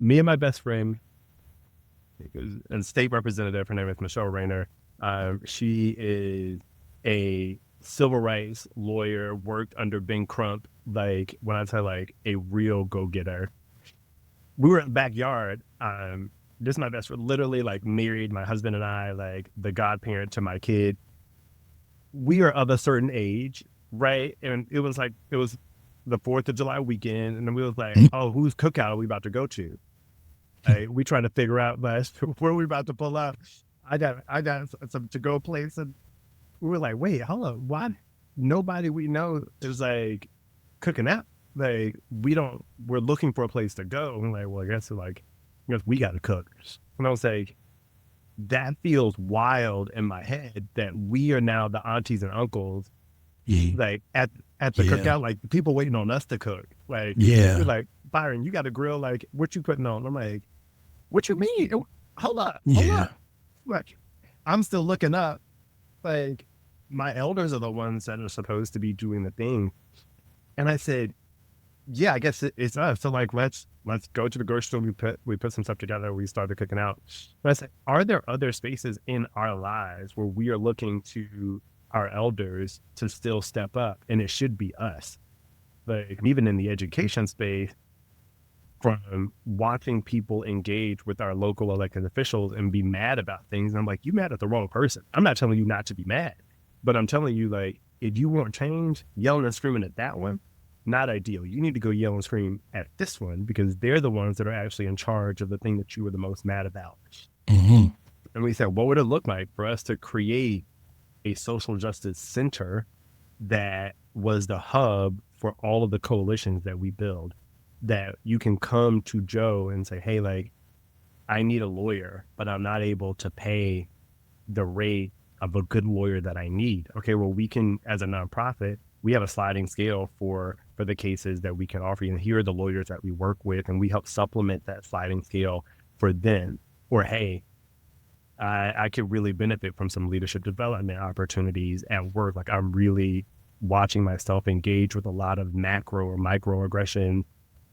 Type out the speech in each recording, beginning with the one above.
me and my best friend, a state representative, her name is Michele Rayner. She is a civil rights lawyer, worked under Ben Crump, like when I say like a real go-getter. We were in the backyard. This is my best friend, literally like married, my husband and I, like the godparent to my kid. We are of a certain age, right? And it was the 4th of July weekend, and then we was like, Mhm. oh, whose cookout are we about to go to? Like, we trying to figure out like, where we about to pull up. I got some to go place, and we were like, wait, hold on, why nobody we know is like cooking out? Like, we're looking for a place to go. And we're like, well, I guess we got to cook. And I was like, that feels wild in my head that we are now the aunties and uncles, Yeah. like at the Yeah. cookout, like people waiting on us to cook. Like, you're Yeah. like, Byron, you got a grill. Like, what you putting on? I'm like, what you mean? Hold Yeah. up. Like, I'm still looking up. Like, my elders are the ones that are supposed to be doing the thing. And I said, yeah, I guess it's us. So like, let's go to the grocery store. We put some stuff together. We started cooking out. But I said, are there other spaces in our lives where we are looking to our elders to still step up? And it should be us. Like, even in the education space, from watching people engage with our local elected officials and be mad about things. And I'm like, you mad at the wrong person. I'm not telling you not to be mad, but I'm telling you, like, if you want change, yelling and screaming at that one, not ideal. You need to go yell and scream at this one because they're the ones that are actually in charge of the thing that you were the most mad about. Hmm. And we said, what would it look like for us to create a social justice center that was the hub for all of the coalitions that we build? That you can come to Joe and say, hey, like, I need a lawyer, but I'm not able to pay the rate of a good lawyer that I need. Okay, well, we can, as a nonprofit, we have a sliding scale for the cases that we can offer you. And here are the lawyers that we work with, and we help supplement that sliding scale for them. Or, hey, I could really benefit from some leadership development opportunities at work. Like, I'm really watching myself engage with a lot of macro or microaggression,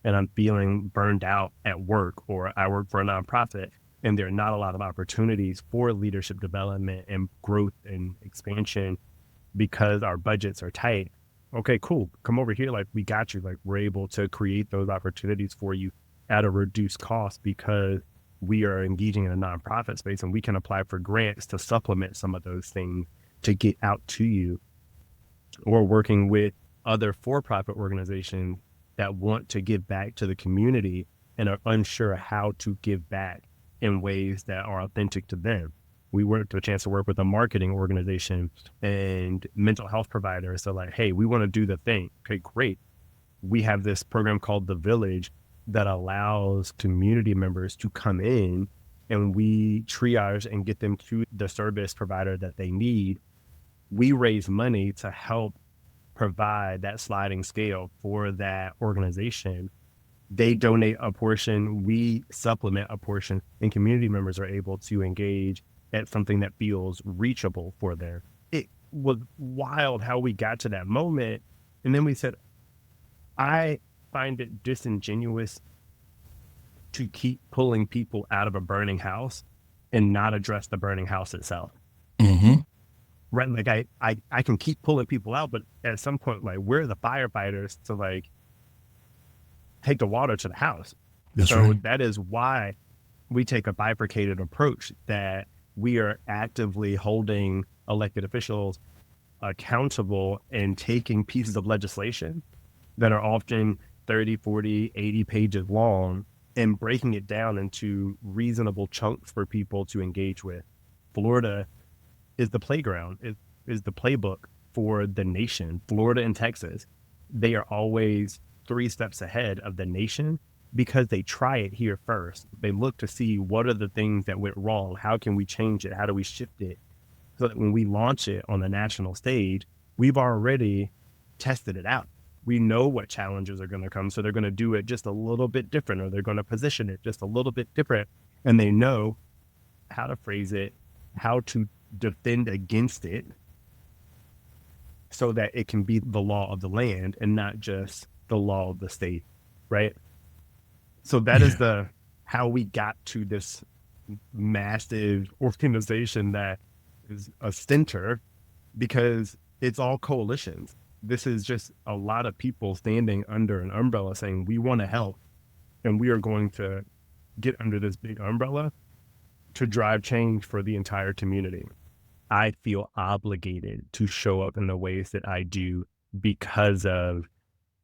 and I'm feeling burned out at work, or I work for a nonprofit and there are not a lot of opportunities for leadership development and growth and expansion because our budgets are tight. Okay, cool. Come over here. Like, we got you. Like, we're able to create those opportunities for you at a reduced cost because we are engaging in a nonprofit space and we can apply for grants to supplement some of those things to get out to you, or working with other for-profit organizations that want to give back to the community and are unsure how to give back in ways that are authentic to them. We worked a chance to work with a marketing organization and mental health providers. So like, hey, we want to do the thing. Okay, great. We have this program called The Village that allows community members to come in and we triage and get them to the service provider that they need. We raise money to help provide that sliding scale for that organization. They donate a portion, we supplement a portion, and community members are able to engage at something that feels reachable for them. It was wild how we got to that moment. And then we said, I find it disingenuous to keep pulling people out of a burning house and not address the burning house itself. Hmm. Right. Like, I can keep pulling people out, but at some point, like, we're the firefighters to like take the water to the house. That's So right. that is why we take a bifurcated approach, that we are actively holding elected officials accountable and taking pieces of legislation that are often 30, 40, 80 pages long and breaking it down into reasonable chunks for people to engage with. Florida is the playground, is the playbook for the nation. Florida and Texas, they are always 3 steps ahead of the nation because they try it here first. They look to see what are the things that went wrong. How can we change it? How do we shift it? So that when we launch it on the national stage, we've already tested it out. We know what challenges are going to come. So they're going to do it just a little bit different, or they're going to position it just a little bit different. And they know how to phrase it, how to defend against it so that it can be the law of the land and not just the law of the state. Right. So that is Yeah. how we got to this massive organization that is a center, because it's all coalitions. This is just a lot of people standing under an umbrella saying, we want to help, and we are going to get under this big umbrella to drive change for the entire community. I feel obligated to show up in the ways that I do because of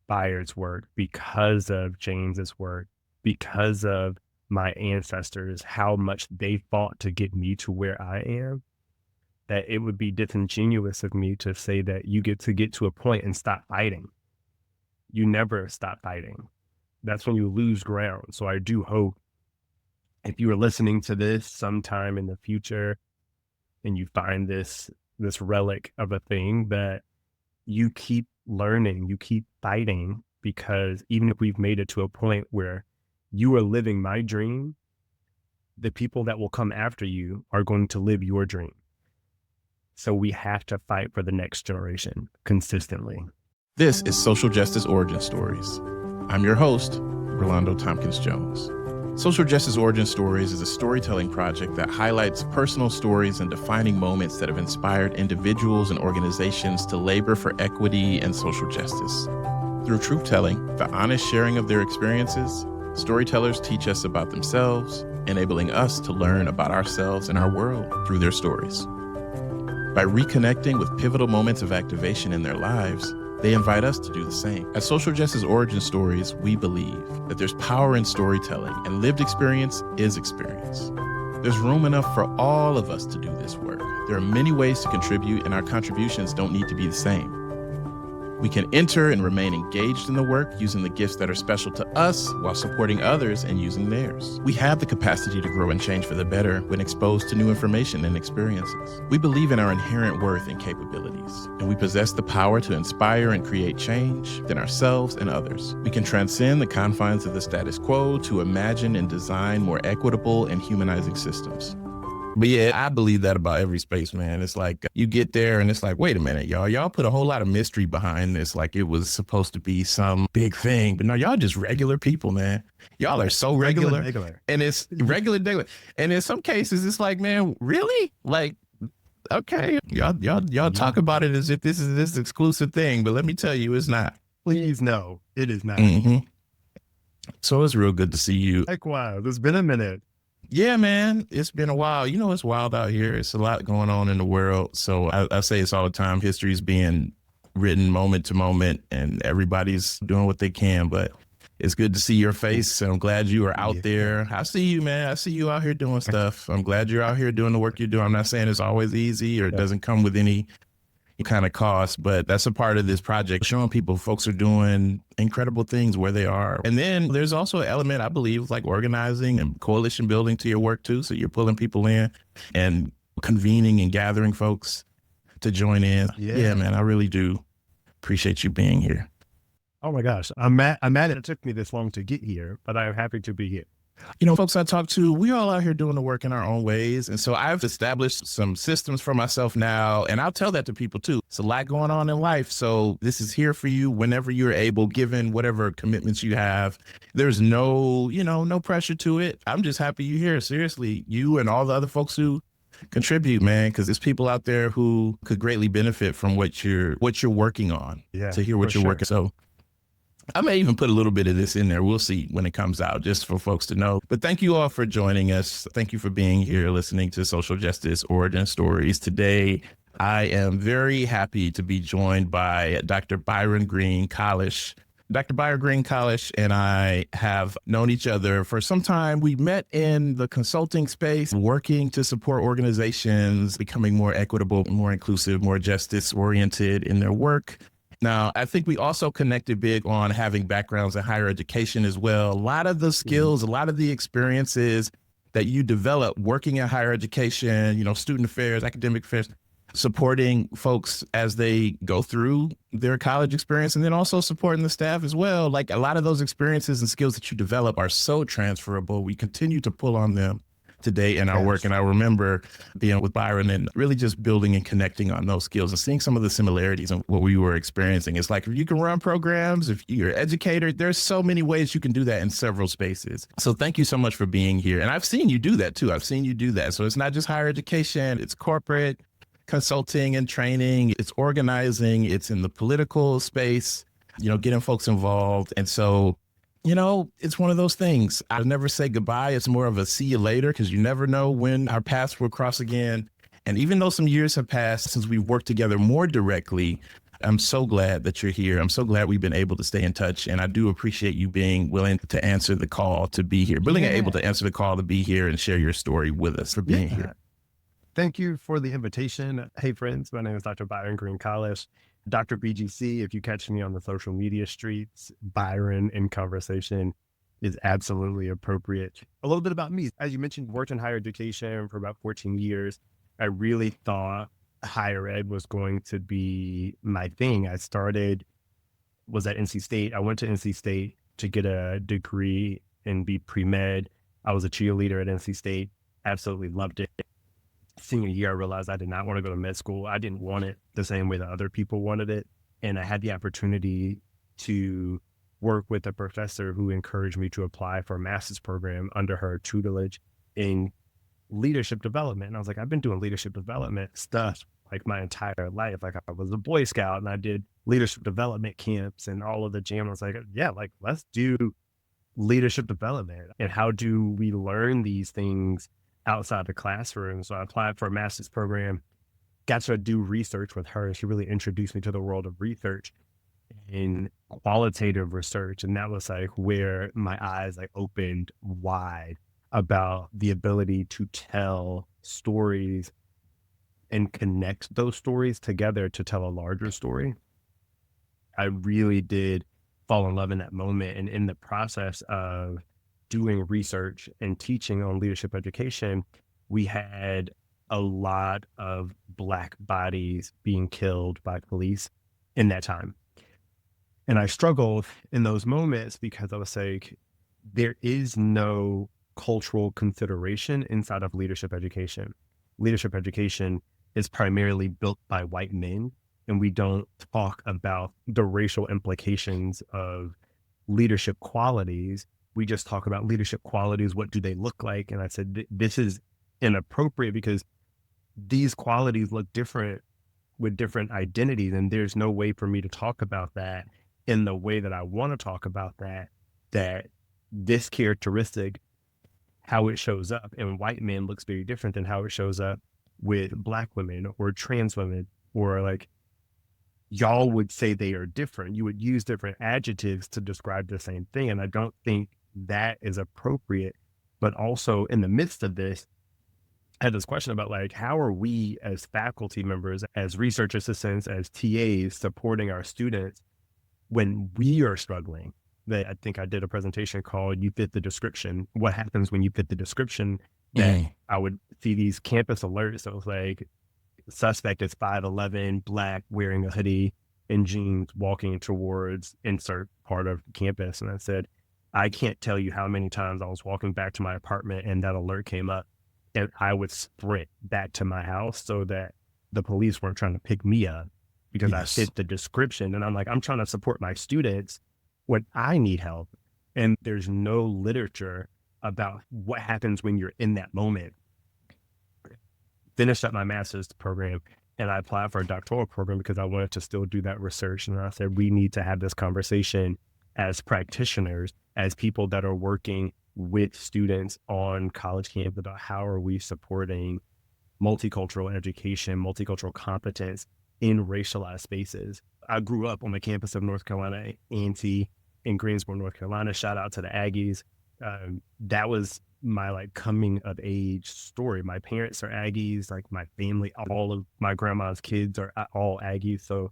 Byron's work, because of James's work, because of my ancestors, how much they fought to get me to where I am, that it would be disingenuous of me to say that you get to a point and stop fighting. You never stop fighting. That's when you lose ground. So I do hope, if you are listening to this sometime in the future and you find this relic of a thing, that you keep learning, you keep fighting, because even if we've made it to a point where you are living my dream, the people that will come after you are going to live your dream. So we have to fight for the next generation consistently. This is Social Justice Origin Stories. I'm your host, Rolando Thompkins-Jones. Social Justice Origin Stories is a storytelling project that highlights personal stories and defining moments that have inspired individuals and organizations to labor for equity and social justice. Through truth-telling, the honest sharing of their experiences, storytellers teach us about themselves, enabling us to learn about ourselves and our world through their stories. By reconnecting with pivotal moments of activation in their lives, they invite us to do the same. At Social Justice Origin Stories, we believe that there's power in storytelling, and lived experience is experience. There's room enough for all of us to do this work. There are many ways to contribute, and our contributions don't need to be the same. We can enter and remain engaged in the work using the gifts that are special to us while supporting others and using theirs. We have the capacity to grow and change for the better when exposed to new information and experiences. We believe in our inherent worth and capabilities, and we possess the power to inspire and create change within ourselves and others. We can transcend the confines of the status quo to imagine and design more equitable and humanizing systems. But yeah, I believe that about every space, man. It's like you get there and it's like, wait a minute, y'all put a whole lot of mystery behind this. Like it was supposed to be some big thing, but no, y'all just regular people, man. Y'all are so regular. And it's regular. And in some cases, it's like, man, really? Like, okay, y'all talk about it as if this is this exclusive thing, but let me tell you, it's not. Please, no, it is not. Mm-hmm. So it's real good to see you. Likewise, it's been a minute. Yeah, man, it's been a while. You know, it's wild out here. It's a lot going on in the world. So I say this all the time. History is being written moment to moment, and everybody's doing what they can. But it's good to see your face. I'm glad you are out there. I see you, man. I see you out here doing stuff. I'm glad you're out here doing the work you're doing. I'm not saying it's always easy or it doesn't come with any kind of cost, but that's a part of this project, showing people folks are doing incredible things where they are. And then there's also an element, I believe, like organizing and coalition building to your work too. So you're pulling people in and convening and gathering folks to join in. Yeah, man, I really do appreciate you being here. Oh my gosh, I'm mad it took me this long to get here, but I'm happy to be here. You know, folks I talk to, we all out here doing the work in our own ways. And so I've established some systems for myself now, and I'll tell that to people too. It's a lot going on in life. So this is here for you whenever you're able, given whatever commitments you have. There's no pressure to it. I'm just happy you're here. Seriously, you and all the other folks who contribute, man, because there's people out there who could greatly benefit from what you're working on, to hear what you're working. So I may even put a little bit of this in there. We'll see when it comes out, just for folks to know. But thank you all for joining us. Thank you for being here, listening to Social Justice Origin Stories. Today, I am very happy to be joined by Dr. Byron Green-Calisch. Dr. Byron Green-Calisch and I have known each other for some time. We met in the consulting space, working to support organizations becoming more equitable, more inclusive, more justice-oriented in their work. Now, I think we also connected big on having backgrounds in higher education as well. A lot of the skills, a lot of the experiences that you develop working in higher education, student affairs, academic affairs, supporting folks as they go through their college experience, and then also supporting the staff as well. Like a lot of those experiences and skills that you develop are so transferable. We continue to pull on them today in our work. And I remember being with Byron and really just building and connecting on those skills and seeing some of the similarities in what we were experiencing. It's like, if you can run programs, if you're an educator, there's so many ways you can do that in several spaces. So thank you so much for being here. And I've seen you do that too. I've seen you do that. So it's not just higher education, it's corporate consulting and training, it's organizing, it's in the political space, getting folks involved. And so, it's one of those things. I never say goodbye. It's more of a see you later, because you never know when our paths will cross again. And even though some years have passed since we've worked together more directly, I'm so glad that you're here. I'm so glad we've been able to stay in touch. And I do appreciate you being willing to answer the call to be here, able to answer the call to be here and share your story with us, for being here. Thank you for the invitation. Hey, friends, my name is Dr. Byron Green-Calisch, Dr. BGC. If you catch me on the social media streets, Byron in conversation is absolutely appropriate. A little bit about me. As you mentioned, worked in higher education for about 14 years. I really thought higher ed was going to be my thing. Was at NC State. I went to NC State to get a degree and be pre-med. I was a cheerleader at NC State. Absolutely loved it. Senior year, I realized I did not want to go to med school. I didn't want it the same way that other people wanted it. And I had the opportunity to work with a professor who encouraged me to apply for a master's program under her tutelage in leadership development. And I was like, I've been doing leadership development stuff like my entire life. Like, I was a Boy Scout and I did leadership development camps and all of the jam. I was like, yeah, like, let's do leadership development. And how do we learn these things outside the classroom? So I applied for a master's program, got to do research with her. She really introduced me to the world of research and qualitative research. And that was like where my eyes like opened wide about the ability to tell stories and connect those stories together to tell a larger story. I really did fall in love in that moment. And in the process of doing research and teaching on leadership education, we had a lot of Black bodies being killed by police in that time. And I struggled in those moments because I was like, there is no cultural consideration inside of leadership education. Leadership education is primarily built by white men, and we don't talk about the racial implications of leadership qualities. We just talk about leadership qualities. What do they look like? And I said, this is inappropriate because these qualities look different with different identities. And there's no way for me to talk about that in the way that I want to talk about that this characteristic, how it shows up in white men looks very different than how it shows up with Black women or trans women, or like, y'all would say they are different. You would use different adjectives to describe the same thing. And I don't think that is appropriate. But also in the midst of this, I had this question about like, how are we as faculty members, as research assistants, as TAs supporting our students when we are struggling? That I think I did a presentation called You Fit the Description. What happens when you fit the description? That I would see these campus alerts. So it was like, suspect is 5'11", Black, wearing a hoodie and jeans, walking towards insert part of campus. And I said, I can't tell you how many times I was walking back to my apartment and that alert came up, and I would sprint back to my house so that the police weren't trying to pick me up because I fit the description. And I'm like, I'm trying to support my students when I need help. And there's no literature about what happens when you're in that moment. Finished up my master's program and I applied for a doctoral program because I wanted to still do that research. And I said, we need to have this conversation as practitioners, as people that are working with students on college campus about how are we supporting multicultural education, multicultural competence in racialized spaces. I grew up on the campus of North Carolina A&T in Greensboro, North Carolina. Shout out to the Aggies. That was my like coming of age story. My parents are Aggies, like my family, all of my grandma's kids are all Aggies. So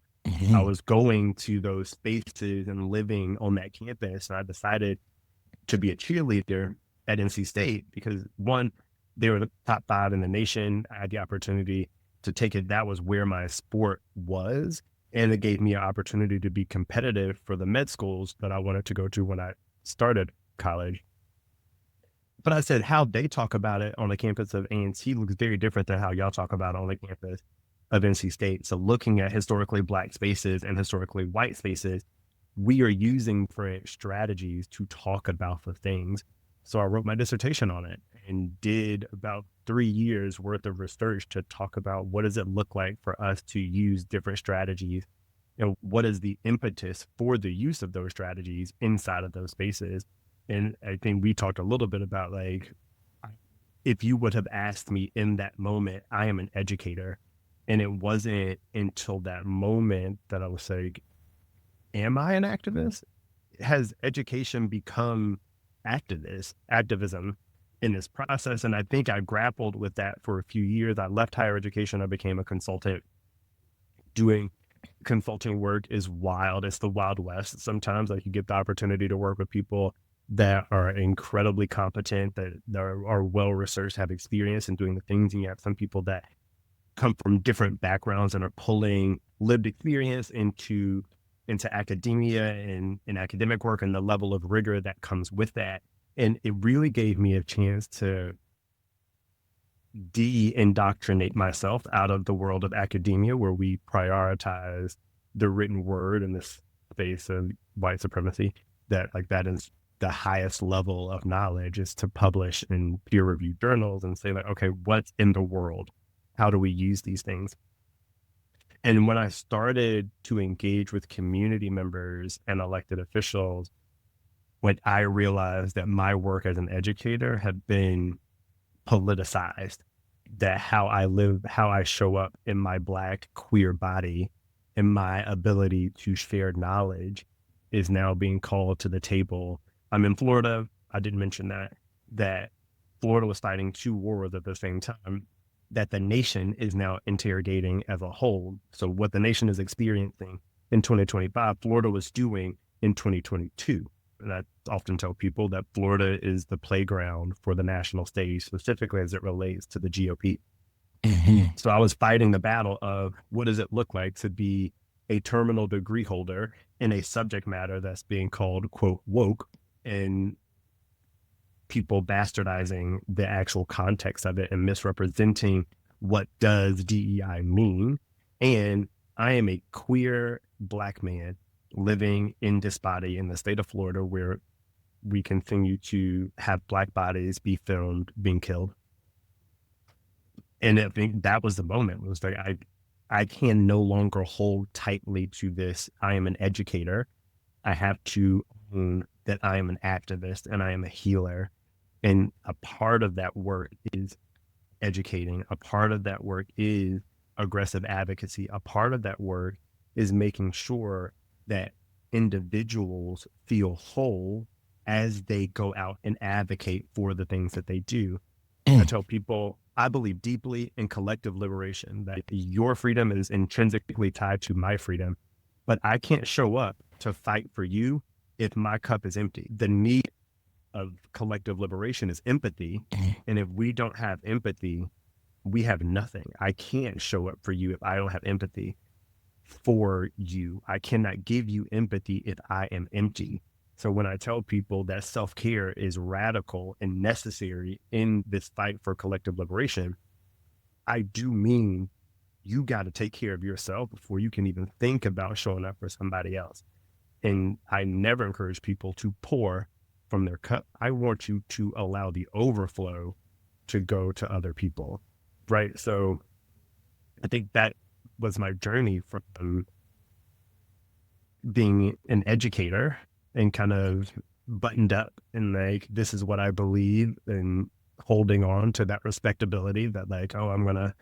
I was going to those spaces and living on that campus. And I decided to be a cheerleader at NC State because one, they were the top 5 in the nation. I had the opportunity to take it. That was where my sport was. And it gave me an opportunity to be competitive for the med schools that I wanted to go to when I started college. But I said, how they talk about it on the campus of A&T looks very different than how y'all talk about it on the campus of NC State. So looking at historically Black spaces and historically white spaces, we are using different strategies to talk about the things. So I wrote my dissertation on it and did about 3 years worth of research to talk about what does it look like for us to use different strategies. What is the impetus for the use of those strategies inside of those spaces? And I think we talked a little bit about, like, if you would have asked me in that moment, I am an educator. And it wasn't until that moment that I was like, am I an activist? Has education become activism in this process? And I think I grappled with that for a few years. I left higher education. I became a consultant. Doing consulting work is wild. It's the Wild West. Sometimes like you get the opportunity to work with people that are incredibly competent, that are well-researched, have experience in doing the things. And you have some people that come from different backgrounds and are pulling lived experience into academia and academic work and the level of rigor that comes with that. And it really gave me a chance to de-indoctrinate myself out of the world of academia, where we prioritize the written word in this space of white supremacy, that is the highest level of knowledge, is to publish in peer-reviewed journals and say, like, okay, what's in the world? How do we use these things? And when I started to engage with community members and elected officials, when I realized that my work as an educator had been politicized, that how I live, how I show up in my Black queer body and my ability to share knowledge is now being called to the table. I'm in Florida. I didn't mention that Florida was fighting 2 wars at the same time, that the nation is now interrogating as a whole. So what the nation is experiencing in 2025, Florida was doing in 2022. And I often tell people that Florida is the playground for the national stage, specifically as it relates to the GOP. Mm-hmm. So I was fighting the battle of what does it look like to be a terminal degree holder in a subject matter that's being called, quote, woke, and people bastardizing the actual context of it and misrepresenting what does DEI mean. And I am a queer Black man living in this body in the state of Florida, where we continue to have Black bodies be filmed being killed. And I think that was the moment. It was like, I can no longer hold tightly to this. I am an educator. I have to own that I am an activist and I am a healer. And a part of that work is educating. A part of that work is aggressive advocacy. A part of that work is making sure that individuals feel whole as they go out and advocate for the things that they do. I tell people, I believe deeply in collective liberation, that your freedom is intrinsically tied to my freedom, but I can't show up to fight for you if my cup is empty. The need of collective liberation is empathy. And if we don't have empathy, we have nothing. I can't show up for you if I don't have empathy for you. I cannot give you empathy if I am empty. So when I tell people that self-care is radical and necessary in this fight for collective liberation, I do mean you got to take care of yourself before you can even think about showing up for somebody else. And I never encourage people to pour from their cup. I want you to allow the overflow to go to other people, right? So I think that was my journey from being an educator and kind of buttoned up and like, this is what I believe, and holding on to that respectability that, like, oh, I'm going to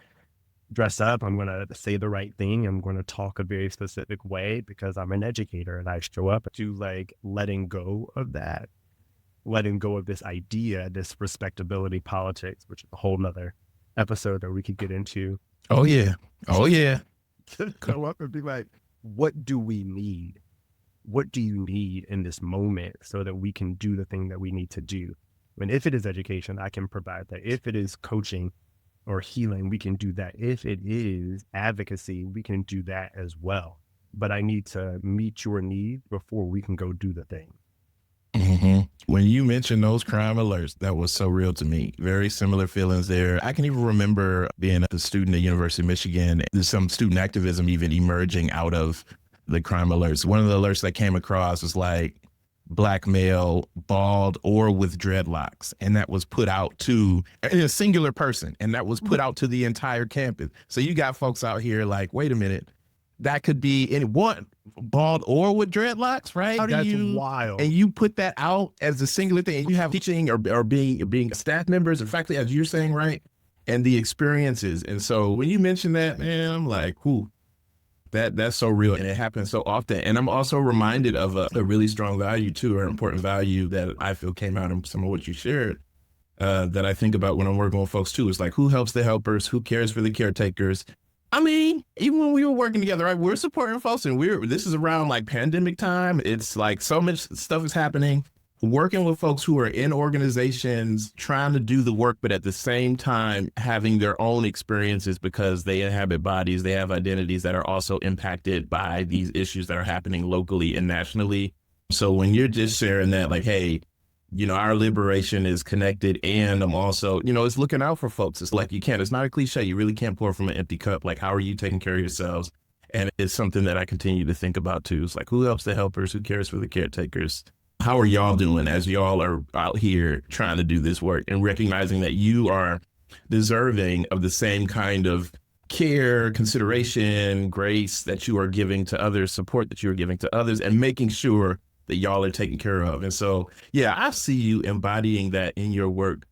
dress up, I'm going to say the right thing, I'm going to talk a very specific way because I'm an educator and I show up, to like letting go of that, letting go of this idea, this respectability politics, which is a whole nother episode that we could get into. Oh yeah. Oh yeah. To go up and be like, what do we need? What do you need in this moment so that we can do the thing that we need to do? And if it is education, I can provide that. If it is coaching or healing, we can do that. If it is advocacy, we can do that as well. But I need to meet your need before we can go do the thing. When you mentioned those crime alerts, that was so real to me. Very similar feelings there. I can even remember being a student at University of Michigan. There's some student activism even emerging out of the crime alerts. One of the alerts that came across was like black male, bald, or with dreadlocks. And that was put out to a singular person. And that was put out to the entire campus. So you got folks out here like, wait a minute, that could be anyone, bald or with dreadlocks, right? How do That's you, wild. and you put that out as a singular thing. And you have teaching or being staff members or faculty, as you're saying, right? And the experiences. And so when you mention that, man, I'm like, whoo, that's so real. And it happens so often. And I'm also reminded of a really strong value too, or an important value that I feel came out in some of what you shared. That I think about when I'm working with folks too. It's like, who helps the helpers? Who cares for the caretakers? I mean, even when we were working together, right, we're supporting folks, and this is around like pandemic time. It's like so much stuff is happening. Working with folks who are in organizations trying to do the work, but at the same time having their own experiences because they inhabit bodies, they have identities that are also impacted by these issues that are happening locally and nationally. So when you're just sharing that, like, hey, our liberation is connected, and I'm also, it's looking out for folks. It's like, it's not a cliche. You really can't pour from an empty cup. Like, how are you taking care of yourselves? And it's something that I continue to think about too. It's like, who helps the helpers? Who cares for the caretakers? How are y'all doing as y'all are out here trying to do this work and recognizing that you are deserving of the same kind of care, consideration, grace that you are giving to others, support that you are giving to others, and making sure that y'all are taken care of. And so, yeah, I see you embodying that in your work.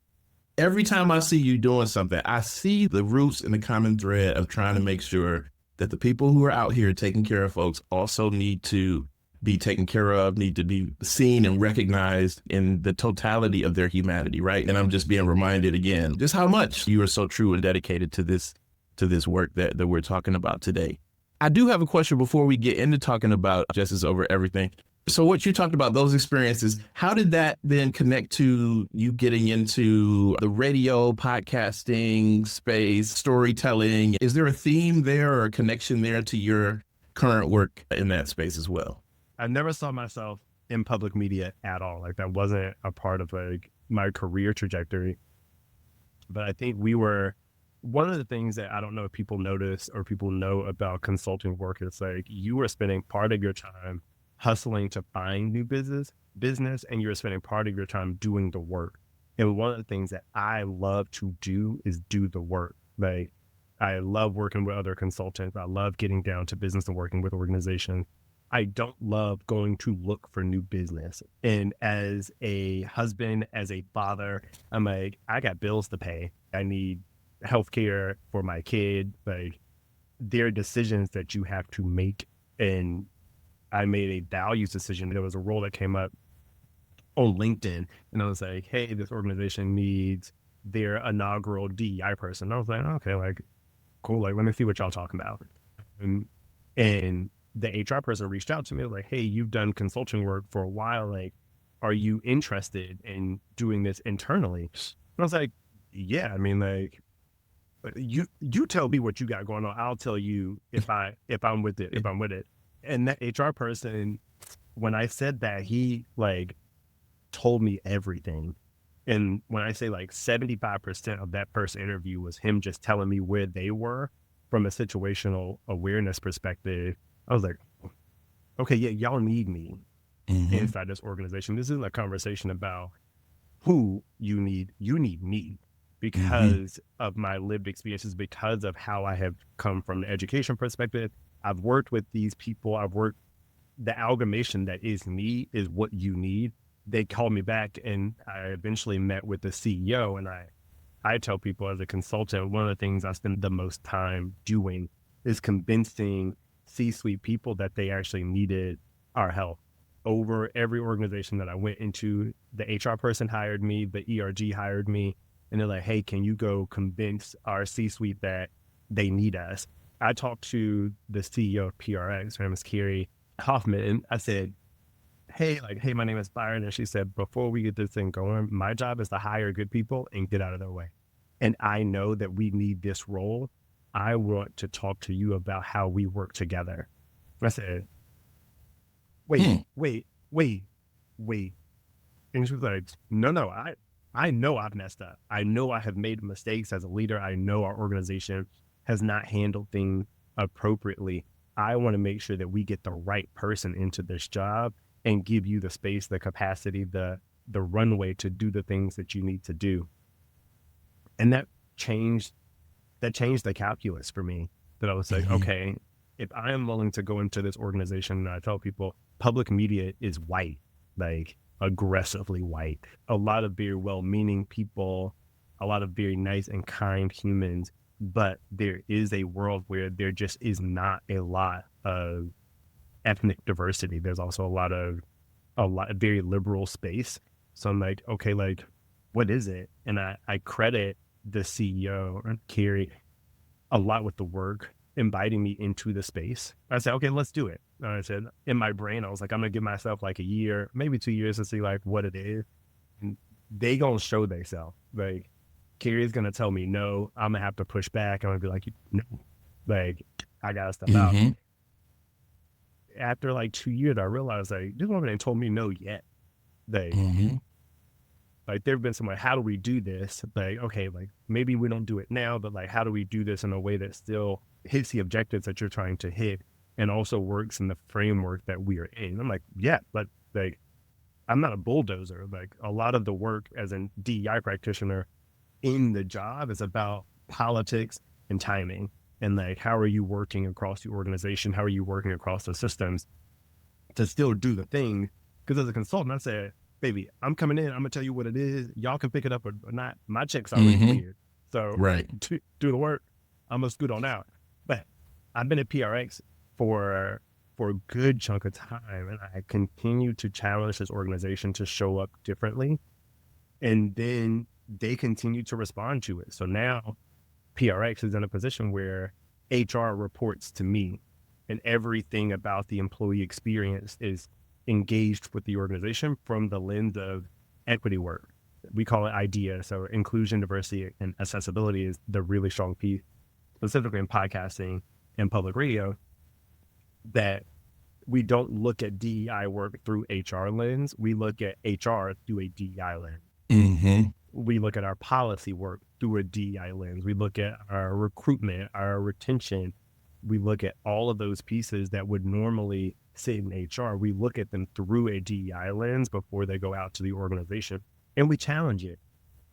Every time I see you doing something, I see the roots and the common thread of trying to make sure that the people who are out here taking care of folks also need to be taken care of, need to be seen and recognized in the totality of their humanity, right? And I'm just being reminded again, just how much you are so true and dedicated to this work that we're talking about today. I do have a question before we get into talking about justice over everything. So what you talked about, those experiences, how did that then connect to you getting into the radio, podcasting space, storytelling? Is there a theme there or a connection there to your current work in that space as well? I never saw myself in public media at all. Like, that wasn't a part of like my career trajectory. But I think one of the things that I don't know if people notice or people know about consulting work is like, you were spending part of your time hustling to find new business, and you're spending part of your time doing the work. And one of the things that I love to do is do the work. Like, I love working with other consultants. I love getting down to business and working with organizations. I don't love going to look for new business. And as a husband, as a father, I'm like, I got bills to pay. I need healthcare for my kid. Like, there are decisions that you have to make. And I made a values decision. There was a role that came up on LinkedIn, and I was like, hey, this organization needs their inaugural DEI person. And I was like, okay, like, cool. Like, let me see what y'all talking about. And the HR person reached out to me, like, hey, you've done consulting work for a while. Like, are you interested in doing this internally? And I was like, yeah, I mean, like, you tell me what you got going on. I'll tell you if I'm with it. And that HR person, when I said that, he like told me everything. And when I say like 75% of that first interview was him just telling me where they were from a situational awareness perspective, I was like, okay, yeah, y'all need me inside this organization. This isn't a conversation about who you need. You need me because of my lived experiences, because of how I have come from the education perspective. I've worked with these people. The amalgamation that is me is what you need. They called me back, and I eventually met with the CEO. And I tell people as a consultant, one of the things I spend the most time doing is convincing C-suite people that they actually needed our help. Over every organization that I went into, the HR person hired me, the ERG hired me, and they're like, hey, can you go convince our C-suite that they need us? I talked to the CEO of PRX, her name is Carrie Hoffman, and I said, hey, my name is Byron. And she said, before we get this thing going, my job is to hire good people and get out of their way. And I know that we need this role. I want to talk to you about how we work together. I said, wait. And she was like, no, I know I've messed up. I know I have made mistakes as a leader. I know our organization has not handled things appropriately. I want to make sure that we get the right person into this job and give you the space, the capacity, the runway to do the things that you need to do. And that changed the calculus for me, that I was like, okay, if I am willing to go into this organization, and I tell people public media is white, like aggressively white, a lot of very well-meaning people, a lot of very nice and kind humans, but there is a world where there just is not a lot of ethnic diversity. There's also a lot of very liberal space. So I'm like, okay, like, what is it? And I credit the CEO, Carrie, a lot with the work, inviting me into the space. I said, okay, let's do it. And I said, in my brain, I was like, I'm gonna give myself like a year, maybe 2 years to see like what it is. And they gonna show themselves. Like, Carrie's gonna tell me no, I'm gonna have to push back. I'm gonna be like, no, like, I gotta step out. After like 2 years, I realized like this woman ain't told me no yet. Like there've been some like, how do we do this? Like, okay, like maybe we don't do it now, but like, how do we do this in a way that still hits the objectives that you're trying to hit and also works in the framework that we are in? And I'm like, yeah, but like, I'm not a bulldozer. Like a lot of the work as a DEI practitioner in the job is about politics and timing. And like, how are you working across the organization? How are you working across the systems to still do the thing? Because as a consultant, I said, baby, I'm coming in. I'm gonna tell you what it is. Y'all can pick it up or not. My check's already cleared. So do the work. I'm gonna scoot on out. But I've been at PRX for a good chunk of time, and I continue to challenge this organization to show up differently. And then they continue to respond to it. So now PRX is in a position where HR reports to me, and everything about the employee experience is engaged with the organization from the lens of equity work. We call it IDEA. So inclusion, diversity, and accessibility is the really strong piece, specifically in podcasting and public radio, that we don't look at DEI work through HR lens. We look at HR through a DEI lens. We look at our policy work through a DEI lens. We look at our recruitment, our retention. We look at all of those pieces that would normally sit in HR. We look at them through a DEI lens before they go out to the organization, and we challenge it.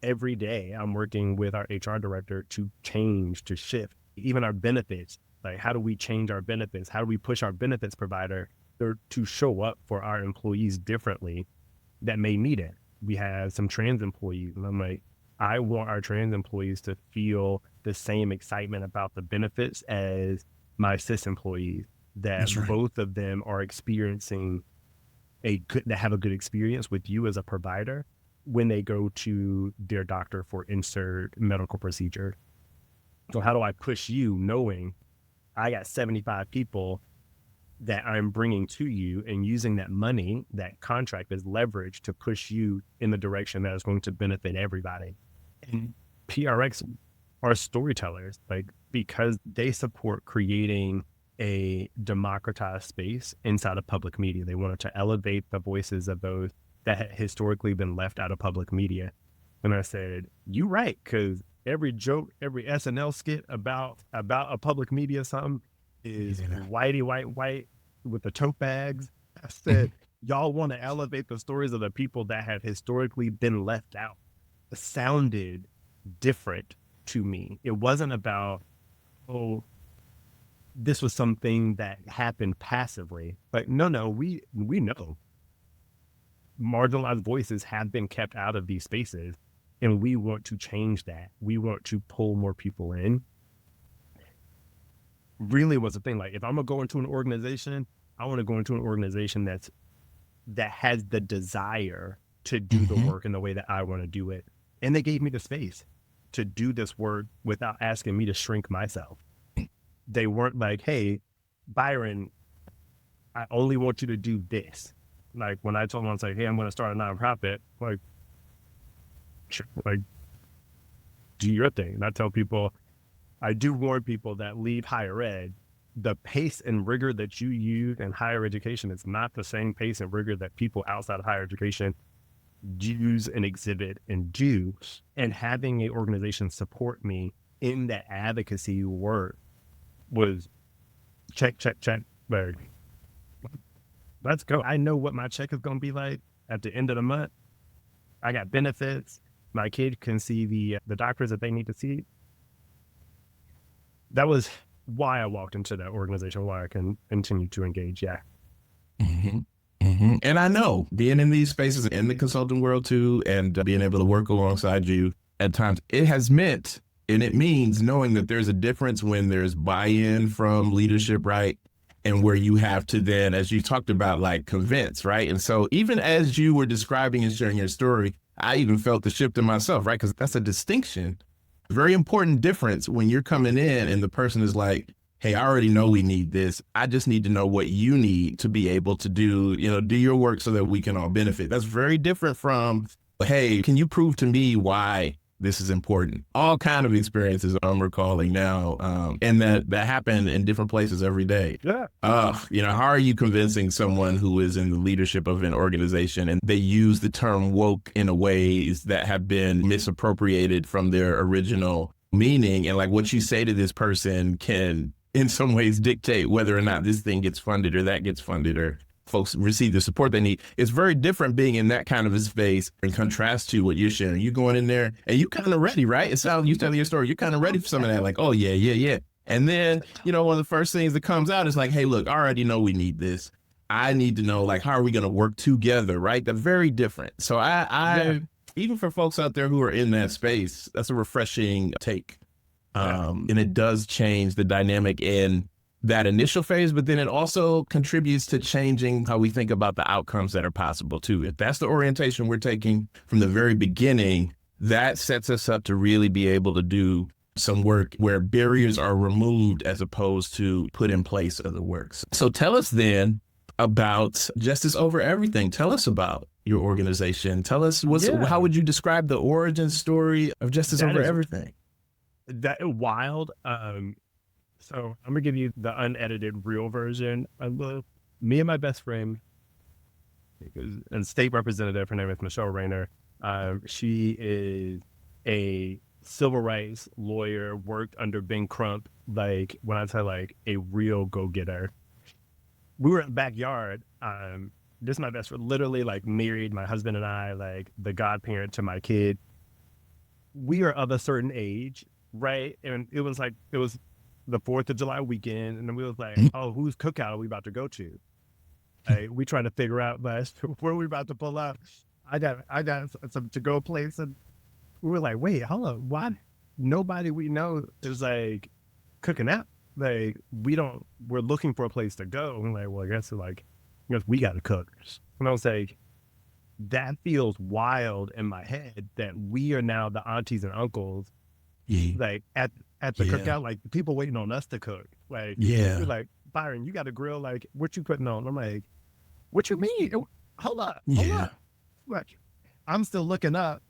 Every day I'm working with our HR director to change, to shift, even our benefits. Like, how do we change our benefits? How do we push our benefits provider to show up for our employees differently that may need it? We have some trans employees, and I'm like, I want our trans employees to feel the same excitement about the benefits as my cis employees, that both of them are experiencing that have a good experience with you as a provider when they go to their doctor for insert medical procedure. So how do I push you, knowing I got 75 people that I'm bringing to you, and using that money, that contract, as leverage to push you in the direction that is going to benefit everybody? And PRX are storytellers, like, because they support creating a democratized space inside of public media. They wanted to elevate the voices of those that had historically been left out of public media. And I said, you right, because every joke, every SNL skit about a public media something is whitey, white with the tote bags. I said, y'all want to elevate the stories of the people that have historically been left out. It sounded different to me. It wasn't about, oh, this was something that happened passively. Like, no, we know marginalized voices have been kept out of these spaces, and we want to change that. We want to pull more people in. Really was a thing. Like, if I'm gonna go into an organization, I want to go into an organization that has the desire to do the work in the way that I want to do it. And they gave me the space to do this work without asking me to shrink myself. They weren't like, hey, Byron, I only want you to do this. Like, when I told them, I was like, hey, I'm going to start a nonprofit, like, sure, like, do your thing. And I tell people, I do warn people that leave higher ed, the pace and rigor that you use in higher education is not the same pace and rigor that people outside of higher education use and exhibit and do, and having an organization support me in that advocacy work was check, like, let's go. I know what my check is going to be like at the end of the month. I got benefits. My kid can see the doctors that they need to see. That was why I walked into that organization, why I can continue to engage. Yeah. Mm-hmm. Mm-hmm. And I know being in these spaces in the consulting world too, and being able to work alongside you at times, it has meant, and it means knowing that there's a difference when there's buy-in from leadership, right? And where you have to then, as you talked about, like convince, right? And so even as you were describing and sharing your story, I even felt the shift in myself, right? Because that's a distinction, very important difference when you're coming in and the person is like, hey, I already know we need this. I just need to know what you need to be able to do your work so that we can all benefit. That's very different from, hey, can you prove to me why this is important? All kind of experiences I'm recalling now. And that happen in different places every day. Yeah. How are you convincing someone who is in the leadership of an organization and they use the term woke in a ways that have been misappropriated from their original meaning? And like what you say to this person can in some ways dictate whether or not this thing gets funded or that gets funded or folks receive the support they need. It's very different being in that kind of a space in contrast to what you're sharing. You're going in there and you kind of ready, right? It sounds, you telling your story, you're kind of ready for some of that, like, oh yeah. And then, one of the first things that comes out is like, hey, look, I already know we need this. I need to know, like, how are we going to work together, right? They're very different. So even for folks out there who are in that space, that's a refreshing take. And it does change the dynamic in that initial phase, but then it also contributes to changing how we think about the outcomes that are possible too. If that's the orientation we're taking from the very beginning, that sets us up to really be able to do some work where barriers are removed as opposed to put in place other works. So tell us then about Justice Over Everything. Tell us about your organization. Tell us how would you describe the origin story of Justice Over Everything? That wild. So I'm gonna give you the unedited real version. Me and my best friend, and state representative, her name is Michele Rayner. She is a civil rights lawyer, worked under Ben Crump. Like when I say like a real go-getter. We were in the backyard. This is my best friend, literally like married, my husband and I, like the godparent to my kid. We are of a certain age, right? And it was the 4th of July weekend, and then we was like, oh, whose cookout are we about to go to? We trying to figure out where we about to pull up. I got some to-go place, and we were like, wait, hold on, why nobody we know is like cooking out? Like we're looking for a place to go. And we're like, well, I guess we got to cook. And I was like, that feels wild in my head that we are now the aunties and uncles, like at the cookout, like people waiting on us to cook. Like, you're like, Byron, you got a grill, like, what you putting on? I'm like, what you mean? Hold up. Like, I'm still looking up.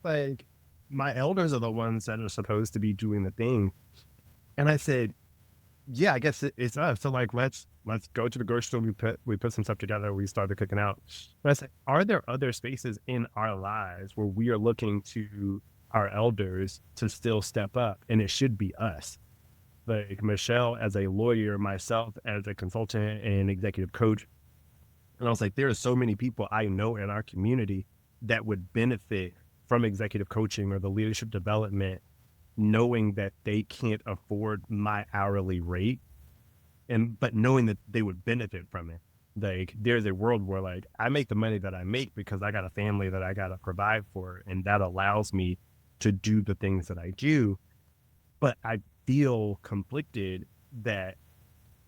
Like, my elders are the ones that are supposed to be doing the thing. And I said, yeah, I guess it's us. So like, let's go to the grocery store. We put some stuff together. We started cooking out. But I said, are there other spaces in our lives where we are looking to our elders to still step up? And it should be us. Like Michele as a lawyer, myself as a consultant and executive coach. And I was like, there are so many people I know in our community that would benefit from executive coaching or the leadership development, knowing that they can't afford my hourly rate, but knowing that they would benefit from it. Like there's a world where like I make the money that I make because I got a family that I got to provide for, and that allows me to do the things that I do. But I feel conflicted that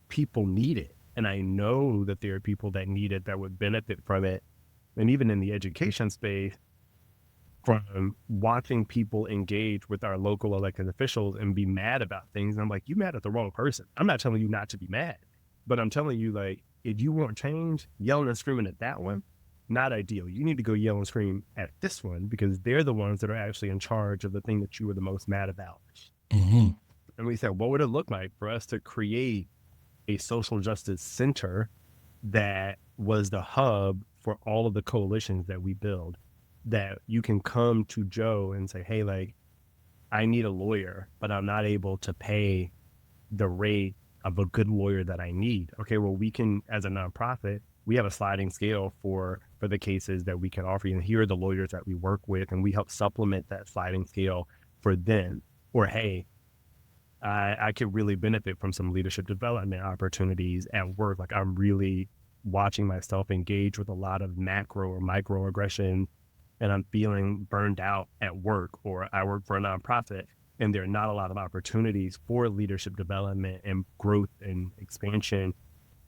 people need it. And I know that there are people that need it that would benefit from it. And even in the education space, from watching people engage with our local elected officials and be mad about things. And I'm like, you mad at the wrong person. I'm not telling you not to be mad, but I'm telling you, like, if you want change, yelling and screaming at that one, not ideal. You need to go yell and scream at this one because they're the ones that are actually in charge of the thing that you were the most mad about. Mm-hmm. And we said, what would it look like for us to create a social justice center that was the hub for all of the coalitions that we build, that you can come to Joe and say, hey, like, I need a lawyer, but I'm not able to pay the rate of a good lawyer that I need. Okay, well, we can, as a nonprofit, we have a sliding scale for the cases that we can offer you. And here are the lawyers that we work with, and we help supplement that sliding scale for them. Or, hey, I could really benefit from some leadership development opportunities at work. Like, I'm really watching myself engage with a lot of macro or microaggression, and I'm feeling burned out at work, or I work for a nonprofit and there are not a lot of opportunities for leadership development and growth and expansion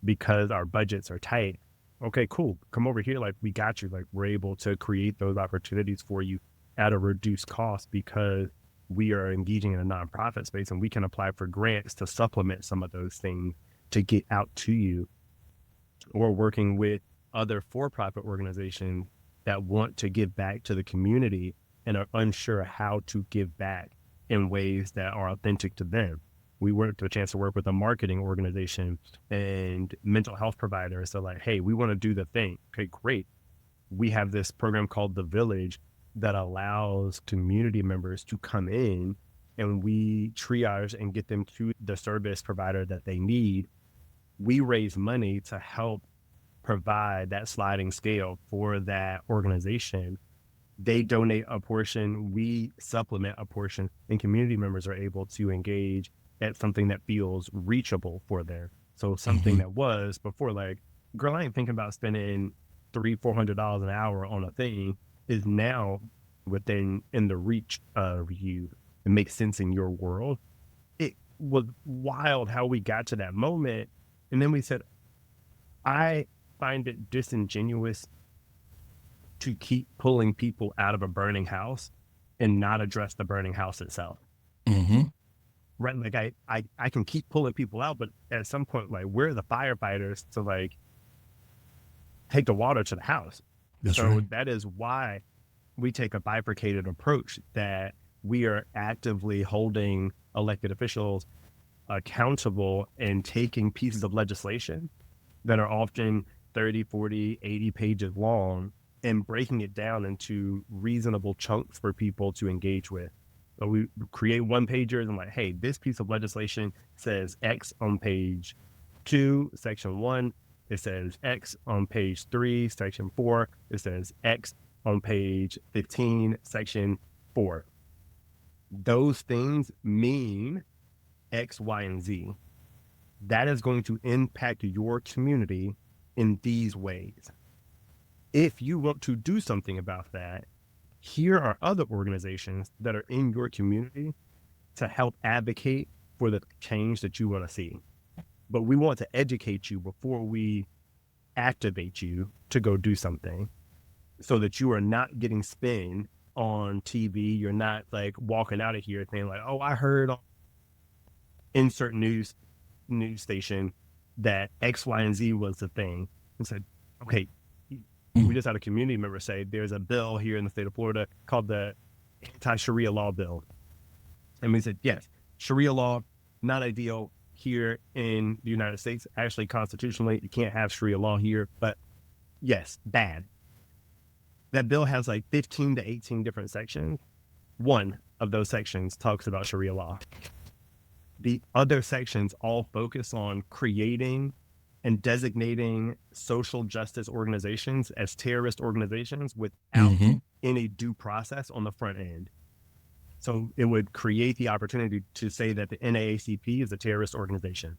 because our budgets are tight. Okay, cool. Come over here. Like, we got you. Like, we're able to create those opportunities for you at a reduced cost because we are engaging in a nonprofit space, and we can apply for grants to supplement some of those things to get out to you. Or working with other for-profit organizations that want to give back to the community and are unsure how to give back in ways that are authentic to them. We worked a chance to work with a marketing organization and mental health providers. So like, hey, we want to do the thing. Okay, great. We have this program called The Village that allows community members to come in, and we triage and get them to the service provider that they need. We raise money to help provide that sliding scale for that organization. They donate a portion, we supplement a portion, and community members are able to engage at something that feels reachable for them. So something that was before, like, girl, I ain't thinking about spending $300-400 an hour on a thing, is now within in the reach of you. It makes sense in your world. It was wild how we got to that moment. And then we said, I find it disingenuous to keep pulling people out of a burning house and not address the burning house itself. Right? Like, I can keep pulling people out, but at some point, like, we're the firefighters to, like, take the water to the house. That's so right. That is why we take a bifurcated approach, that we are actively holding elected officials accountable and taking pieces of legislation that are often 30, 40, 80 pages long and breaking it down into reasonable chunks for people to engage with. So we create one pagers and like, hey, this piece of legislation says X on page 2, section 1. It says X on page 3, section 4. It says X on page 15, section 4. Those things mean X, Y, and Z. That is going to impact your community in these ways. If you want to do something about that, here are other organizations that are in your community to help advocate for the change that you want to see. But we want to educate you before we activate you to go do something, so that you are not getting spin on TV. You're not like walking out of here saying like, oh, I heard on insert news station that X, Y, and Z was the thing. And said, okay, we just had a community member say there's a bill here in the state of Florida called the anti-Sharia law bill. And we said, yes, Sharia law, not ideal here in the United States. Actually, constitutionally, you can't have Sharia law here, but yes, bad. That bill has like 15 to 18 different sections. One of those sections talks about Sharia law. The other sections all focus on creating and designating social justice organizations as terrorist organizations without any due process on the front end. So it would create the opportunity to say that the NAACP is a terrorist organization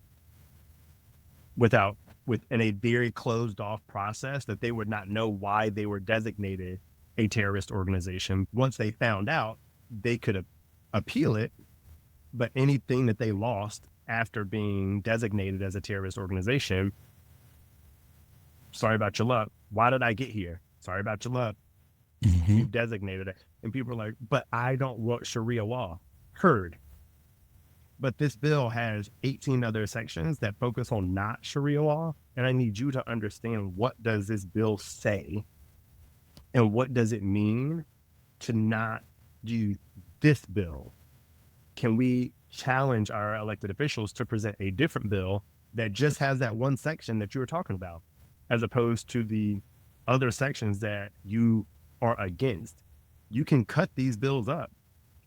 within a very closed off process that they would not know why they were designated a terrorist organization. Once they found out, they could appeal it, but anything that they lost after being designated as a terrorist organization, sorry about your luck. Why did I get here? Sorry about your luck. You've designated it. And people are like, but I don't want Sharia law. Heard. But this bill has 18 other sections that focus on not Sharia law. And I need you to understand, what does this bill say? And what does it mean to not do this bill? Can we challenge our elected officials to present a different bill that just has that one section that you were talking about, as opposed to the other sections that you are against. You can cut these bills up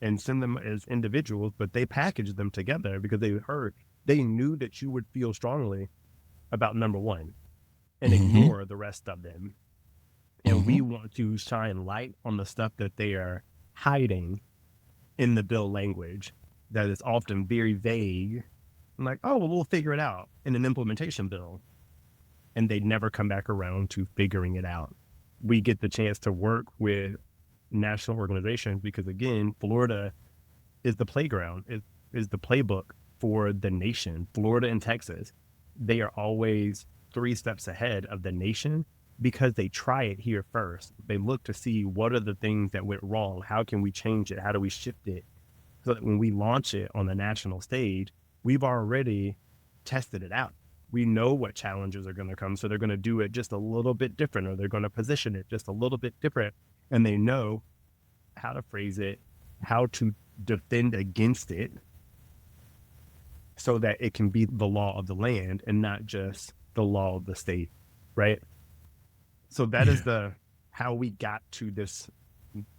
and send them as individuals, but they package them together because they knew that you would feel strongly about number one and ignore the rest of them. And we want to shine light on the stuff that they are hiding in the bill language that is often very vague. I'm like, oh, well, we'll figure it out in an implementation bill. And they never come back around to figuring it out. We get the chance to work with national organizations because, again, Florida is the playground, is the playbook for the nation. Florida and Texas, they are always 3 steps ahead of the nation because they try it here first. They look to see what are the things that went wrong. How can we change it? How do we shift it? So that when we launch it on the national stage, we've already tested it out. We know what challenges are going to come. So they're going to do it just a little bit different, or they're going to position it just a little bit different. And they know how to phrase it, how to defend against it, so that it can be the law of the land and not just the law of the state, right? So that is how we got to this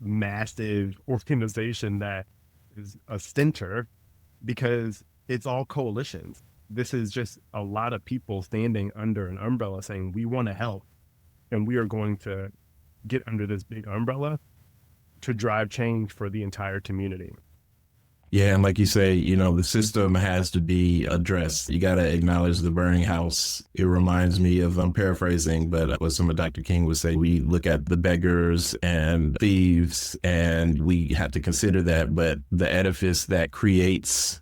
massive organization that is a center, because it's all coalitions. This is just a lot of people standing under an umbrella saying, we want to help, and we are going to get under this big umbrella to drive change for the entire community. Yeah, and like you say, you know, the system has to be addressed. You got to acknowledge the burning house. It reminds me of, I'm paraphrasing, but what some of Dr. King would say, we look at the beggars and thieves, and we have to consider that. But the edifice that creates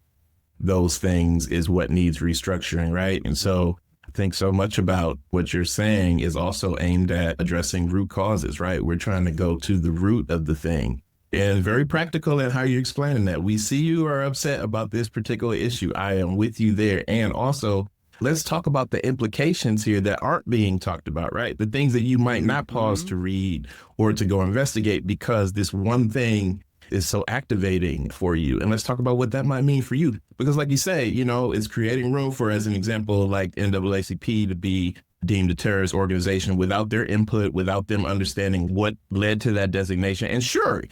those things is what needs restructuring, right? And so I think so much about what you're saying is also aimed at addressing root causes, right? We're trying to go to the root of the thing. And very practical in how you're explaining that. We see you are upset about this particular issue. I am with you there. And also, let's talk about the implications here that aren't being talked about, right? The things that you might not pause to read or to go investigate because this one thing is so activating for you. And let's talk about what that might mean for you. Because like you say, you know, it's creating room for, as an example, like NAACP to be deemed a terrorist organization without their input, without them understanding what led to that designation. And sure,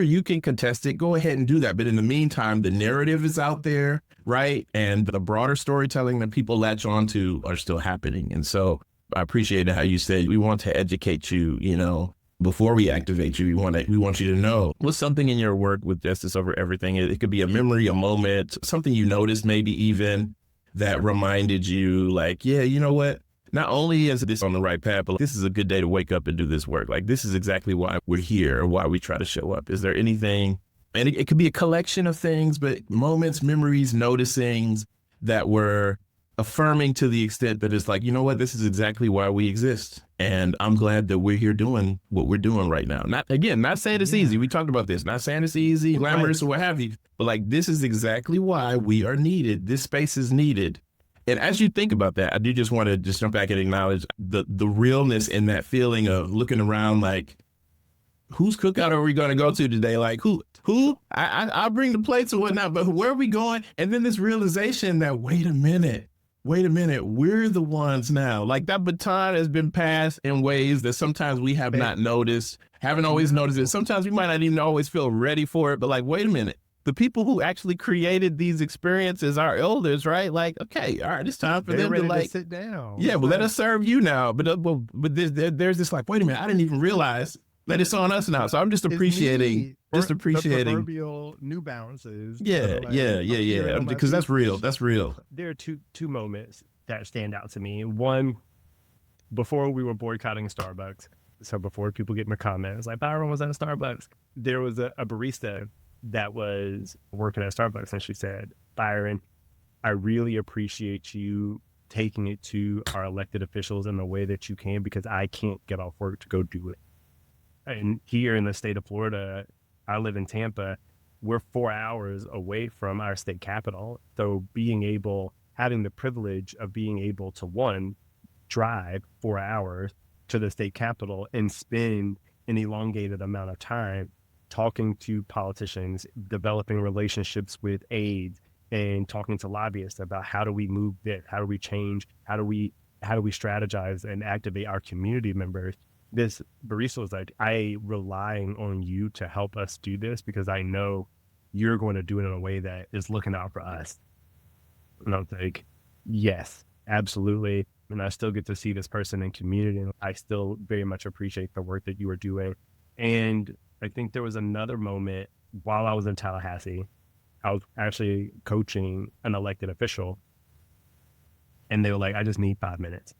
you can contest it. Go ahead and do that. But in the meantime, the narrative is out there, right? And the broader storytelling that people latch on to are still happening. And so I appreciate how you said we want to educate you, you know, before we activate you. We want you to know what's something in your work with Justice Over Everything. It could be a memory, a moment, something you noticed maybe even that reminded you like, yeah, you know what? Not only is this on the right path, but this is a good day to wake up and do this work. Like, this is exactly why we're here or why we try to show up. Is there anything, and it could be a collection of things, but moments, memories, noticings that were affirming to the extent that it's like, you know what, this is exactly why we exist. And I'm glad that we're here doing what we're doing right now. Not saying it's easy. We talked about this. Not saying it's easy, glamorous, or what have you. But like, this is exactly why we are needed. This space is needed. And as you think about that, I do just want to just jump back and acknowledge the realness in that feeling of looking around like, whose cookout are we going to go to today? Like, who? I'll bring the plates or whatnot, but where are we going? And then this realization that, wait a minute, we're the ones now. Like, that baton has been passed in ways that sometimes we have not noticed, haven't always noticed it. Sometimes we might not even always feel ready for it, but like, wait a minute. The people who actually created these experiences are elders, right? Like, okay, all right, it's time for them to like sit down. Yeah, well, let us serve you now. But there's this like, wait a minute, I didn't even realize that it's on us now. So I'm just appreciating, the proverbial New Balances. Yeah. Because that's real. That's real. There are two moments that stand out to me. One, before we were boycotting Starbucks, so before people get in the comments like, Byron was at a Starbucks, there was a barista that was working at Starbucks, and she said, Byron, I really appreciate you taking it to our elected officials in the way that you can, because I can't get off work to go do it. And here in the state of Florida, I live in Tampa, we're 4 hours away from our state capital. So having the privilege of being able to, one, drive 4 hours to the state capital and spend an elongated amount of time talking to politicians, developing relationships with aides, and talking to lobbyists about how do we move this, how do we change, how do we strategize and activate our community members. this barista was like, I relying on you to help us do this because I know you're going to do it in a way that is looking out for us. And I was like, yes, absolutely. And I still get to see this person in community. And I still very much appreciate the work that you are doing. And I think there was another moment while I was in Tallahassee. I was actually coaching an elected official, and they were like, I just need 5 minutes.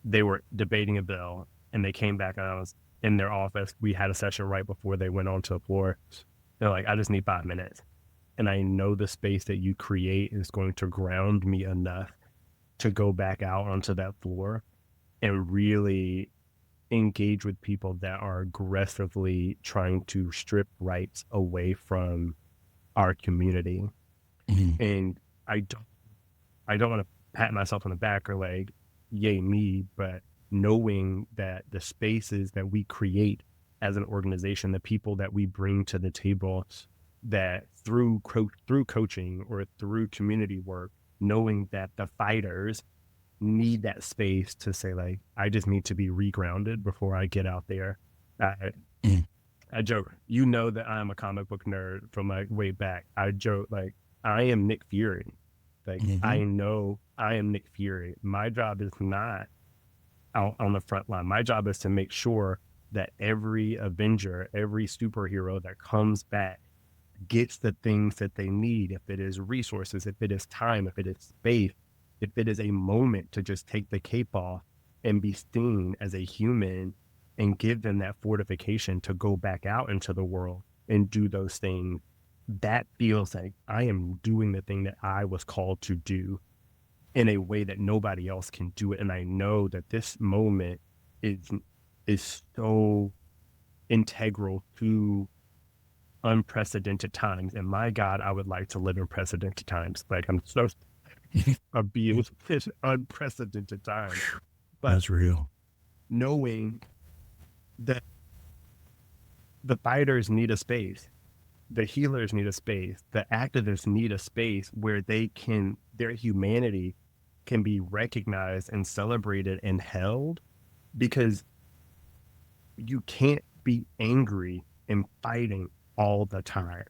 They were debating a bill, and they came back, and I was in their office. We had a session right before they went onto the floor. They're like, I just need 5 minutes. And I know the space that you create is going to ground me enough to go back out onto that floor and really engage with people that are aggressively trying to strip rights away from our community. Mm-hmm. And I don't want to pat myself on the back or like, yay me, but knowing that the spaces that we create as an organization, the people that we bring to the table, that through coaching or through community work, knowing that the fighters need that space to say like, I just need to be regrounded before I get out there. I joke, you know that I'm a comic book nerd from like way back. I joke like, I am Nick Fury. Like, I know I am Nick Fury. My job is not out on the front line. My job is to make sure that every Avenger, every superhero that comes back gets the things that they need. If it is resources, if it is time, if it is space, if it is a moment to just take the cape off and be seen as a human and give them that fortification to go back out into the world and do those things, that feels like I am doing the thing that I was called to do in a way that nobody else can do it. And I know that this moment is so integral to unprecedented times. And my God, I would like to live in unprecedented times. Like, I'm so of being in unprecedented times. But that's real. Knowing that the fighters need a space, the healers need a space, the activists need a space where their humanity can be recognized and celebrated and held, because you can't be angry and fighting all the time,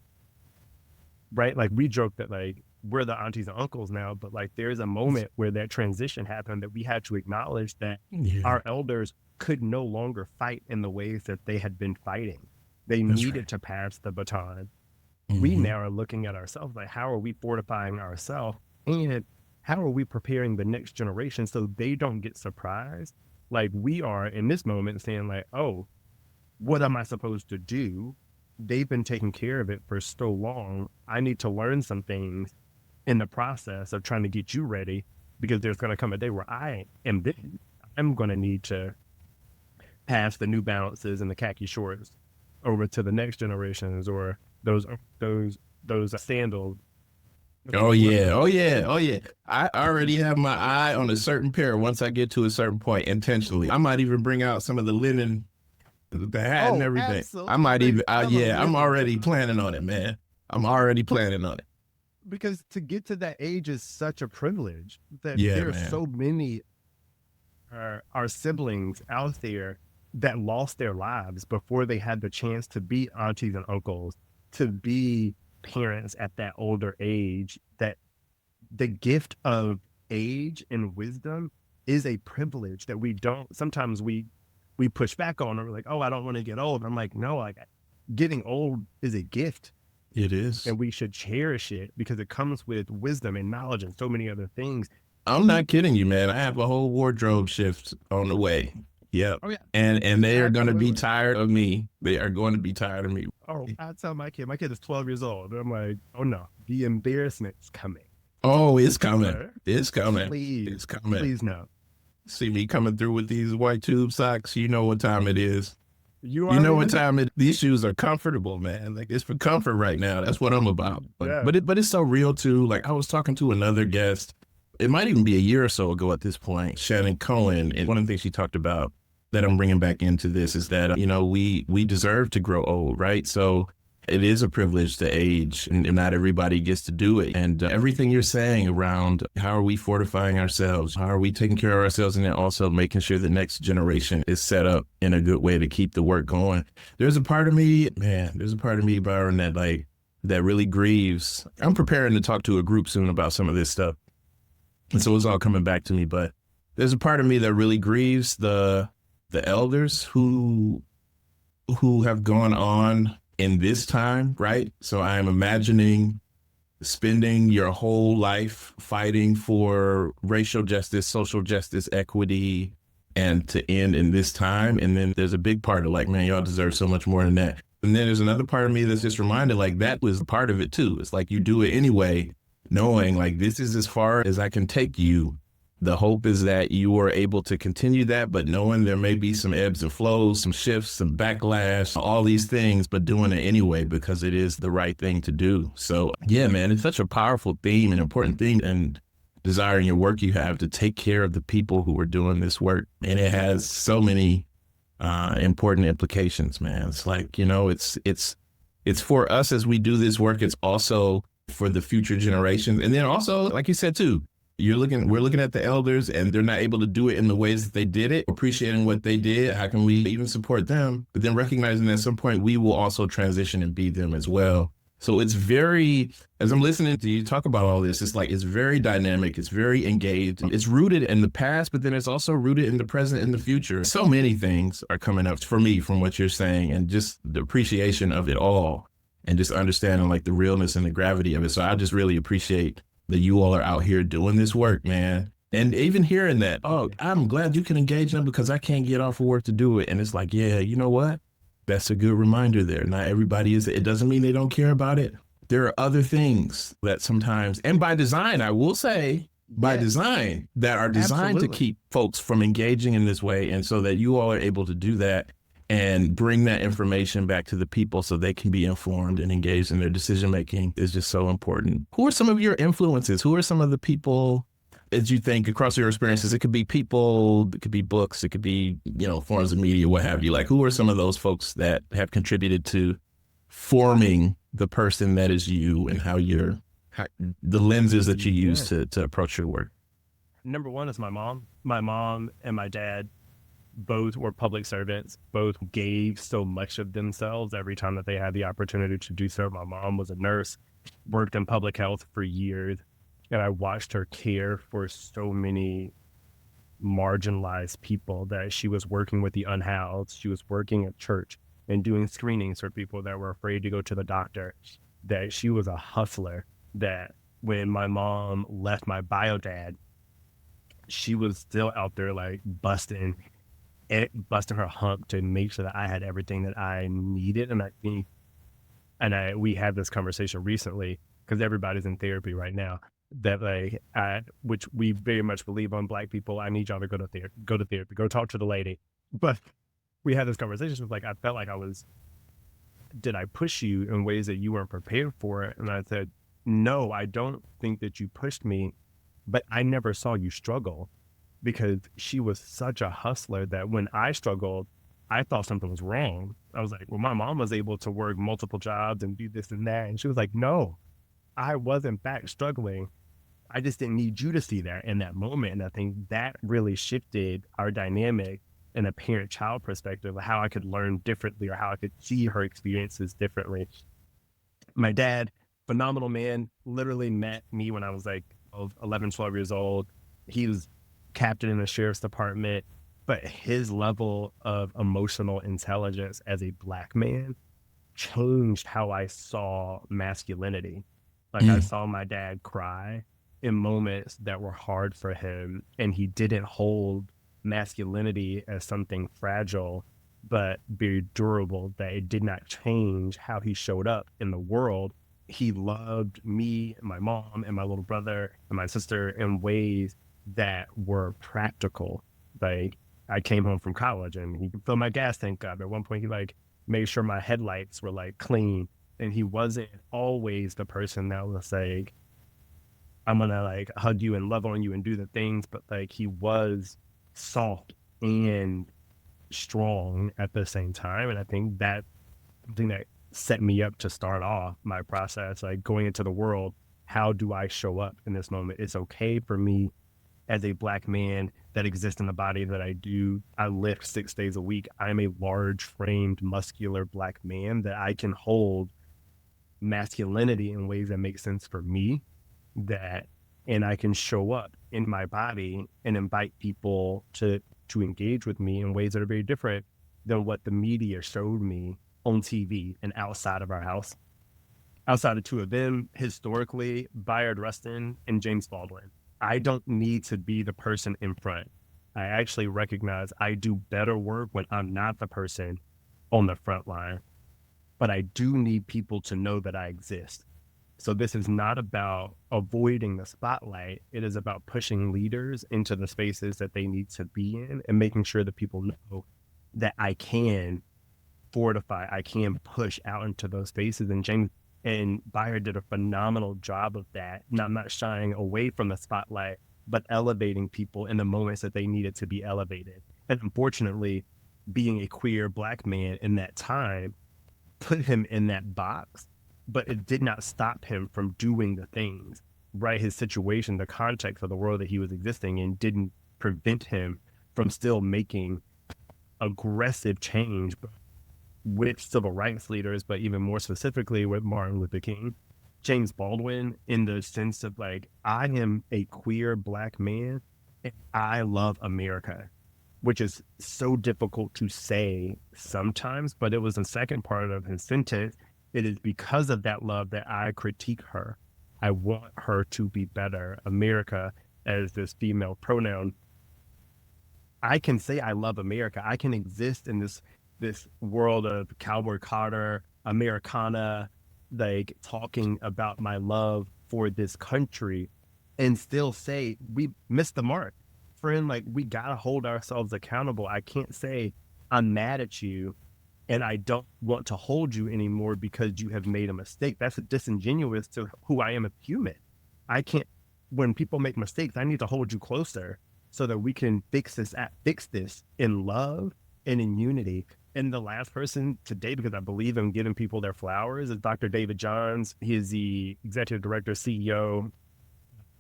right? Like, we joke that like we're the aunties and uncles now, but like there's a moment where that transition happened that we had to acknowledge that our elders could no longer fight in the ways that they had been fighting. They needed to pass the baton. We now are looking at ourselves like, how are we fortifying ourselves, and how are we preparing the next generation so they don't get surprised like we are in this moment, saying like, oh, what am I supposed to do? They've been taking care of it for so long. I need to learn some things in the process of trying to get you ready, because there's going to come a day where I'm going to need to pass the New Balances and the khaki shorts over to the next generations, or those sandals. Oh yeah. I already have my eye on a certain pair once I get to a certain point intentionally. I might even bring out some of the linen, the hat and everything. Absolutely. I might even, I'm already planning on it, man. I'm already planning on it. Because to get to that age is such a privilege that there are so many our siblings out there that lost their lives before they had the chance to be aunties and uncles, to be parents at that older age. That the gift of age and wisdom is a privilege that sometimes we push back on, or we're like, oh, I don't want to get old. I'm like, no, like, getting old is a gift. It is. And we should cherish it because it comes with wisdom and knowledge and so many other things. I'm not kidding you, man. I have a whole wardrobe shift on the way. Yep. Oh, yeah. And they are going to be tired of me. They are going to be tired of me. Oh, I tell my kid is 12 years old. I'm like, oh no, the embarrassment's coming. Oh, it's coming. It's coming. Please, it's coming. Please no. See me coming through with these white tube socks. You know what time it is. You know what time it is. These shoes are comfortable, man. Like, it's for comfort right now. That's what I'm about. But it's so real too. Like, I was talking to another guest. It might even be a year or so ago at this point, Shannon Cohen. And one of the things she talked about that I'm bringing back into this is that, we deserve to grow old, right? So It is a privilege to age, and not everybody gets to do it. And everything you're saying around how are we fortifying ourselves, how are we taking care of ourselves, and then also making sure the next generation is set up in a good way to keep the work going. There's a part of me, Byron, that really grieves. I'm preparing to talk to a group soon about some of this stuff, and so it's all coming back to me. But there's a part of me that really grieves the elders who have gone on in this time, right? So I am imagining spending your whole life fighting for racial justice, social justice, equity, and to end in this time. And then there's a big part of like, man, y'all deserve so much more than that. And then there's another part of me that's just reminded like that was part of it too. It's like you do it anyway, knowing like this is as far as I can take you. The hope is that you are able to continue that, but knowing there may be some ebbs and flows, some shifts, some backlash, all these things, but doing it anyway because it is the right thing to do. So yeah, man, it's such a powerful theme, an important thing, and desiring your work you have to take care of the people who are doing this work. And it has so many important implications, man. It's like, you know, it's for us as we do this work. It's also for the future generations. And then also, like you said, too, we're looking at the elders and they're not able to do it in the ways that they did it, appreciating what they did. How can we even support them? But then recognizing that at some point we will also transition and be them as well. So it's very, as I'm listening to you talk about all this, it's like, it's very dynamic. It's very engaged. It's rooted in the past, but then it's also rooted in the present and the future. So many things are coming up for me from what you're saying and just the appreciation of it all and just understanding like the realness and the gravity of it. So I just really appreciate that you all are out here doing this work, man. And even hearing that, oh, I'm glad you can engage them because I can't get off of work to do it. And it's like, yeah, you know what? That's a good reminder there. Not everybody is, it doesn't mean they don't care about it. There are other things that sometimes, and by design, I will say, by design, that are designed to keep folks from engaging in this way. And so that you all are able to do that and bring that information back to the people so they can be informed and engaged in their decision making is just so important. Who are some of your influences? Who are some of the people, as you think, across your experiences? It could be people, it could be books, it could be, you know, forms of media, what have you. Like, who are some of those folks that have contributed to forming the person that is you and the lenses that you use to approach your work? Number one is my mom. My mom and my dad both were public servants, both gave so much of themselves every time that they had the opportunity to do so. My mom was a nurse, worked in public health for years, and I watched her care for so many marginalized people that she was working with the unhoused. She was working at church and doing screenings for people that were afraid to go to the doctor, that she was a hustler, that when my mom left my bio dad, she was still out there like busting her hump to make sure that I had everything that I needed. And I think, we had this conversation recently because everybody's in therapy right now, that like, which we very much believe on Black people. I need y'all to go to therapy, go talk to the lady. But we had this conversation with like, I felt like did I push you in ways that you weren't prepared for it? And I said, no, I don't think that you pushed me, but I never saw you struggle. Because she was such a hustler that when I struggled, I thought something was wrong. I was like, well, my mom was able to work multiple jobs and do this and that. And she was like, no, I wasn't back struggling. I just didn't need you to see that in that moment. And I think that really shifted our dynamic in a parent-child perspective of how I could learn differently or how I could see her experiences differently. My dad, phenomenal man, literally met me when I was like 11, 12 years old. He was captain in the sheriff's department, but his level of emotional intelligence as a Black man changed how I saw masculinity. Like I saw my dad cry in moments that were hard for him, and he didn't hold masculinity as something fragile, but very durable, that it did not change how he showed up in the world. He loved me and my mom and my little brother and my sister in ways that were practical. Like I came home from college and he could fill my gas tank up. At one point he like made sure my headlights were like clean, and he wasn't always the person that was like, I'm gonna like hug you and love on you and do the things, but like he was soft and strong at the same time. And I think that something that set me up to start off my process, like going into the world. How do I show up in this moment? It's okay for me as a Black man that exists in the body that I do. I lift 6 days a week. I'm a large framed, muscular Black man that I can hold masculinity in ways that make sense for me, and I can show up in my body and invite people to engage with me in ways that are very different than what the media showed me on TV and outside of our house. Outside of two of them, historically, Bayard Rustin and James Baldwin. I don't need to be the person in front. I actually recognize I do better work when I'm not the person on the front line, but I do need people to know that I exist. So this is not about avoiding the spotlight. It is about pushing leaders into the spaces that they need to be in and making sure that people know that I can fortify, I can push out into those spaces. And James and Bayard did a phenomenal job of that, not shying away from the spotlight, but elevating people in the moments that they needed to be elevated. And unfortunately, being a queer Black man in that time put him in that box, but it did not stop him from doing the things, right? His situation, the context of the world that he was existing in didn't prevent him from still making aggressive change with civil rights leaders, but even more specifically with Martin Luther King. James Baldwin, in the sense of like, I am a queer Black man and I love America, which is so difficult to say sometimes, but it was the second part of his sentence. It is because of that love that I critique her. I want her to be better. America, as this female pronoun, I can say I love America. I can exist in this world of Cowboy Carter, Americana, like talking about my love for this country and still say we missed the mark. Friend, like we gotta hold ourselves accountable. I can't say I'm mad at you and I don't want to hold you anymore because you have made a mistake. That's disingenuous to who I am as a human. I can't, when people make mistakes, I need to hold you closer so that we can fix this in love and in unity. And the last person today, because I believe in giving people their flowers, is Dr. David Johns. He is the executive director, CEO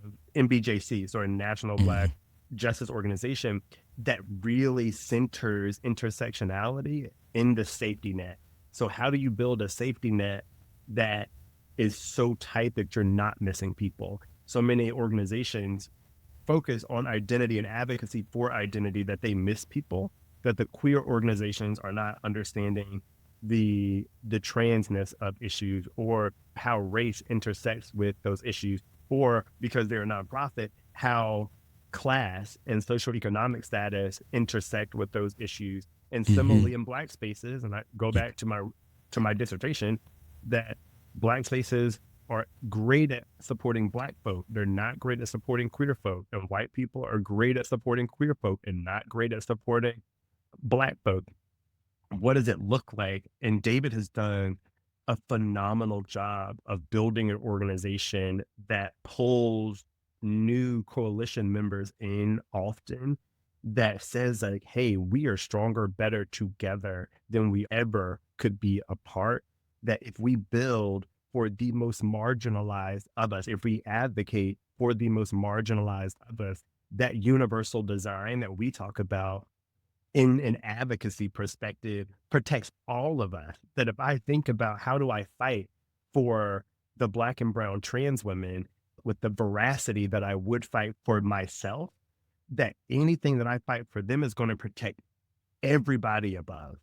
of NBJC, so a National Black Justice Organization that really centers intersectionality in the safety net. So how do you build a safety net that is so tight that you're not missing people? So many organizations focus on identity and advocacy for identity that they miss people, that the queer organizations are not understanding the transness of issues or how race intersects with those issues, or because they're a nonprofit, how class and socioeconomic status intersect with those issues. And similarly in Black spaces, and I go back to my dissertation, that Black spaces are great at supporting Black folk. They're not great at supporting queer folk. And white people are great at supporting queer folk and not great at supporting Black folk. What does it look like? And David has done a phenomenal job of building an organization that pulls new coalition members in often, that says like, hey, we are stronger, better together than we ever could be apart. That if we build for the most marginalized of us, if we advocate for the most marginalized of us, that universal design that we talk about in an advocacy perspective protects all of us. That if I think about how do I fight for the Black and brown trans women with the veracity that I would fight for myself, that anything that I fight for them is going to protect everybody above.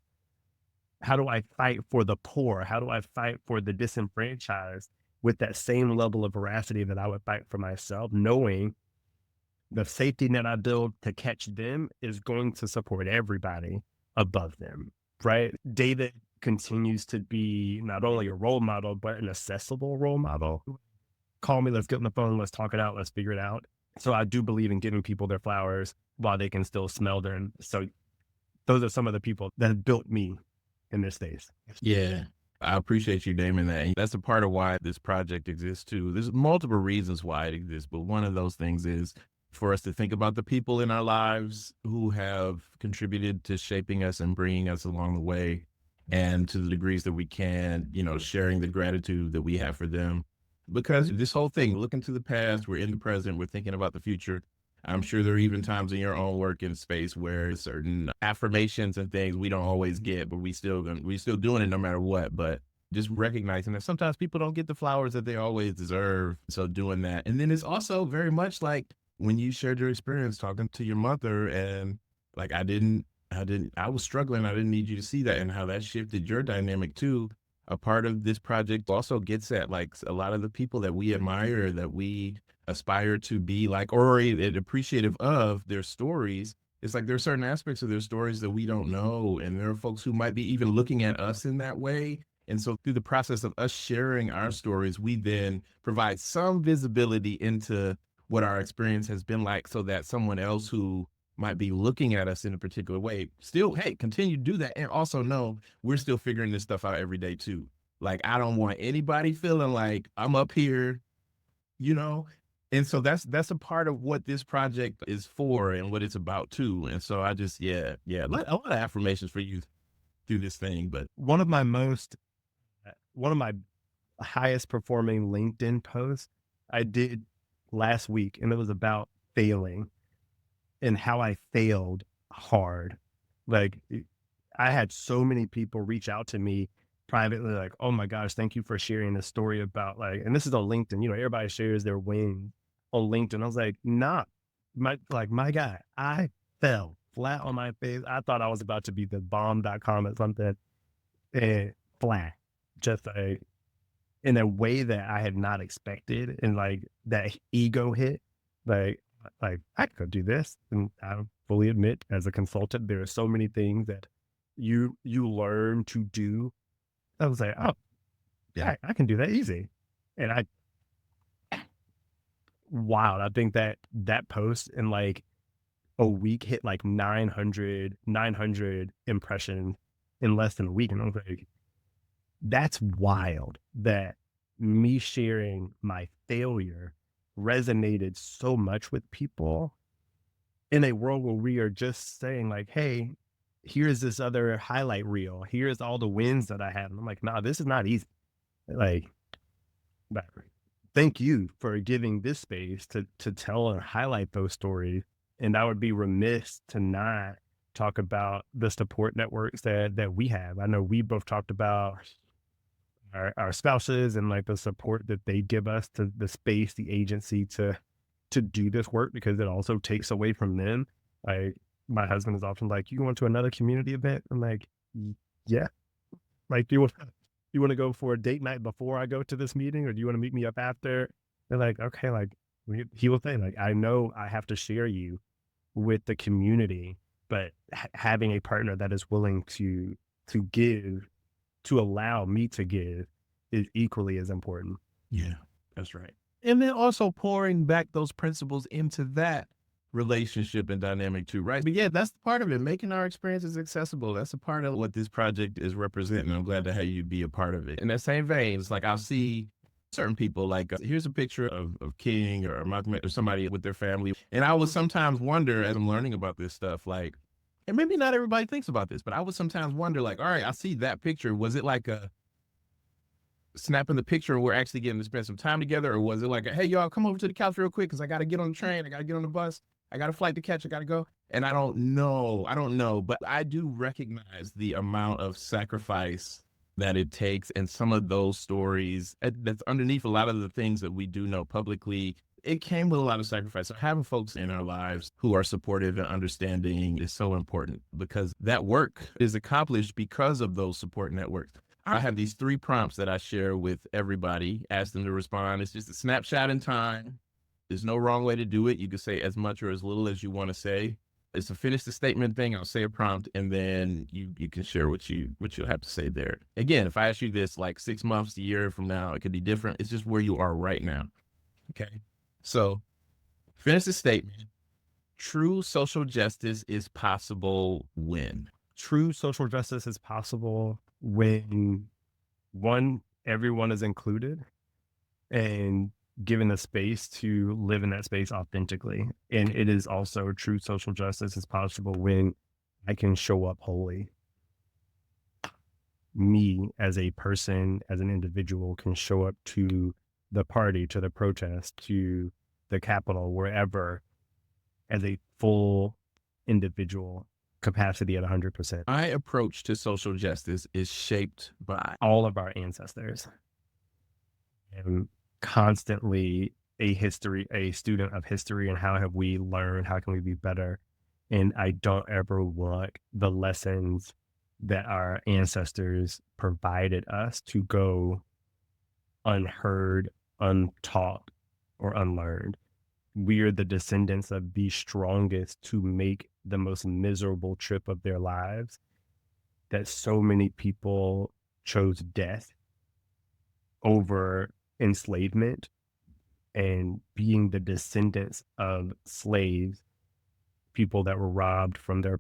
How do I fight for the poor? How do I fight for the disenfranchised with that same level of veracity that I would fight for myself, knowing the safety net I build to catch them is going to support everybody above them, right? David continues to be not only a role model, but an accessible role model. Call me, let's get on the phone, let's talk it out, let's figure it out. So I do believe in giving people their flowers while they can still smell them. So those are some of the people that have built me in this space. Yeah. I appreciate you naming that. That's a part of why this project exists too. There's multiple reasons why it exists, but one of those things is for us to think about the people in our lives who have contributed to shaping us and bringing us along the way. and to the degrees that we can, sharing the gratitude that we have for them. Because this whole thing, looking to the past, we're in the present, we're thinking about the future. I'm sure there are even times in your own work in space where certain affirmations and things we don't always get, but we still doing it no matter what. But just recognizing that sometimes people don't get the flowers that they always deserve. So doing that. And then it's also very much like when you shared your experience talking to your mother, and like I was struggling. I didn't need you to see that, and how that shifted your dynamic too. A part of this project also gets at like a lot of the people that we admire, that we aspire to be like, or appreciative of their stories. It's like there are certain aspects of their stories that we don't know. And there are folks who might be even looking at us in that way. And so through the process of us sharing our stories, we then provide some visibility into what our experience has been like, so that someone else who might be looking at us in a particular way still, hey, continue to do that. And also know we're still figuring this stuff out every day too. Like, I don't want anybody feeling like I'm up here, you know? And so that's a part of what this project is for and what it's about too. And so I just, a lot of affirmations for you through this thing. But one of my highest performing LinkedIn posts I did last week, and it was about failing and how I failed hard. Like, I had so many people reach out to me privately, like, oh my gosh, thank you for sharing this story about, like, and this is on LinkedIn, everybody shares their wins on LinkedIn. I was like, nah, my guy, I fell flat on my face. I thought I was about to be the bomb.com or something, and flat, just like in a way that I had not expected. And like that ego hit, like I could do this. And I fully admit, as a consultant, there are so many things that you learn to do. I was like, oh yeah, I can do that easy. And I think that post in like a week hit like 900 impressions in less than a week. And I was like, that's wild that me sharing my failure resonated so much with people in a world where we are just saying like, hey, here's this other highlight reel. Here's all the wins that I had. And I'm like, nah, this is not easy. Like, but thank you for giving this space to tell and highlight those stories. And I would be remiss to not talk about the support networks that we have. I know we both talked about our spouses and like the support that they give us, to the space, the agency to do this work, because it also takes away from them. Like, my husband is often like, you going to another community event? I'm like, yeah. Like, you want to go for a date night before I go to this meeting, or do you want to meet me up after? They're like, okay, like he will say, like, I know I have to share you with the community, but having a partner that is willing to give, to allow me to give, is equally as important. Yeah, that's right. And then also pouring back those principles into that relationship and dynamic too, right? But yeah, that's the part of it, making our experiences accessible. That's a part of what this project is representing. I'm glad to have you be a part of it. In that same vein, it's like I'll see certain people, like here's a picture of King or Malcolm or somebody with their family. And I would sometimes wonder, as I'm learning about this stuff, like, and maybe not everybody thinks about this, but I would sometimes wonder, like, all right, I see that picture. Was it like a snapping the picture and we're actually getting to spend some time together? Or was it like, hey, y'all, come over to the couch real quick because I got to get on the train. I got to get on the bus. I got a flight to catch. I got to go. And I don't know. But I do recognize the amount of sacrifice that it takes. And some of those stories that's underneath a lot of the things that we do know publicly, it came with a lot of sacrifice. So having folks in our lives who are supportive and understanding is so important, because that work is accomplished because of those support networks. I have these 3 prompts that I share with everybody, ask them to respond. It's just a snapshot in time. There's no wrong way to do it. You can say as much or as little as you want to say. It's a finish the statement thing. I'll say a prompt, and then you can share what you'll have to say there. Again, if I ask you this like 6 months, a year from now, it could be different. It's just where you are right now. Okay. So finish the statement. True social justice is possible when? True social justice is possible when, one, everyone is included and given the space to live in that space authentically. And it is also true social justice is possible when I can show up wholly. me as a person, as an individual, can show up to the party, to the protest, to the Capitol, wherever, as a full individual capacity at 100%. My approach to social justice is shaped by All of our ancestors. I'm constantly a student of history, and how have we learned? How can we be better? And I don't ever want the lessons that our ancestors provided us to go unheard, untaught, or unlearned. We are the descendants of the strongest to make the most miserable trip of their lives, that so many people chose death over enslavement, and being the descendants of slaves, people that were robbed from their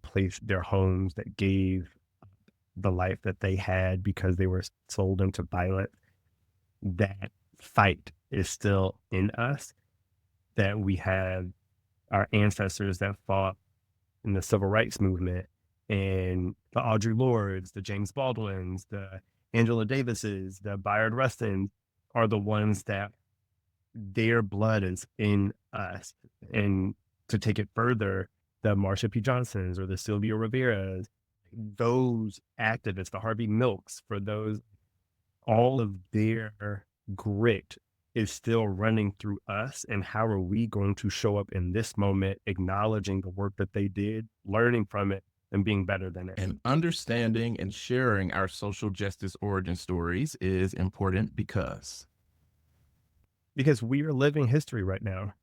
homes, that gave the life that they had because they were sold into violence. That fight is still in us, that we have our ancestors that fought in the civil rights movement, and the Audre Lordes, the James Baldwins, the Angela Davises, the Bayard Rustins are the ones that their blood is in us. And to take it further, the Marsha P. Johnsons or the Sylvia Riveras, those activists, the Harvey Milks, for those, all of their grit is still running through us. And how are we going to show up in this moment, acknowledging the work that they did, learning from it, and being better than it? and understanding and sharing our social justice origin stories is important because We are living history right now.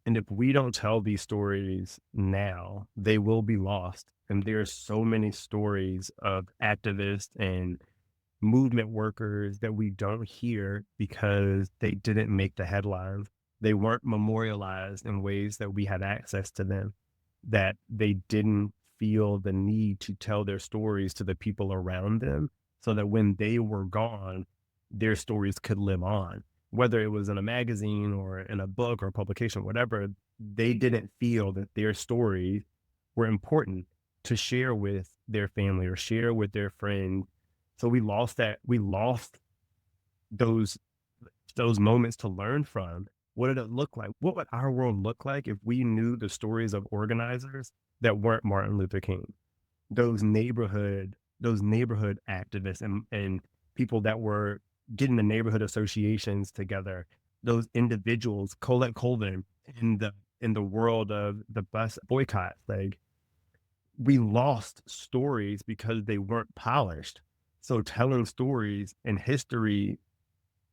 And if we don't tell these stories now, they will be lost. And there are so many stories of activists and movement workers that we don't hear because they didn't make the headlines. They weren't memorialized in ways that we had access to them, that they didn't feel the need to tell their stories to the people around them, so that when they were gone, their stories could live on. Whether it was in a magazine or in a book or a publication, whatever, they didn't feel that their stories were important to share with their family or share with their friends. So we lost that. We lost those moments to learn from. What did it look like? What would our world look like if we knew the stories of organizers that weren't Martin Luther King? Those neighborhood activists and people that were getting the neighborhood associations together, those individuals, Colette Colvin in the world of the bus boycott. Like, we lost stories because they weren't polished. So telling stories and history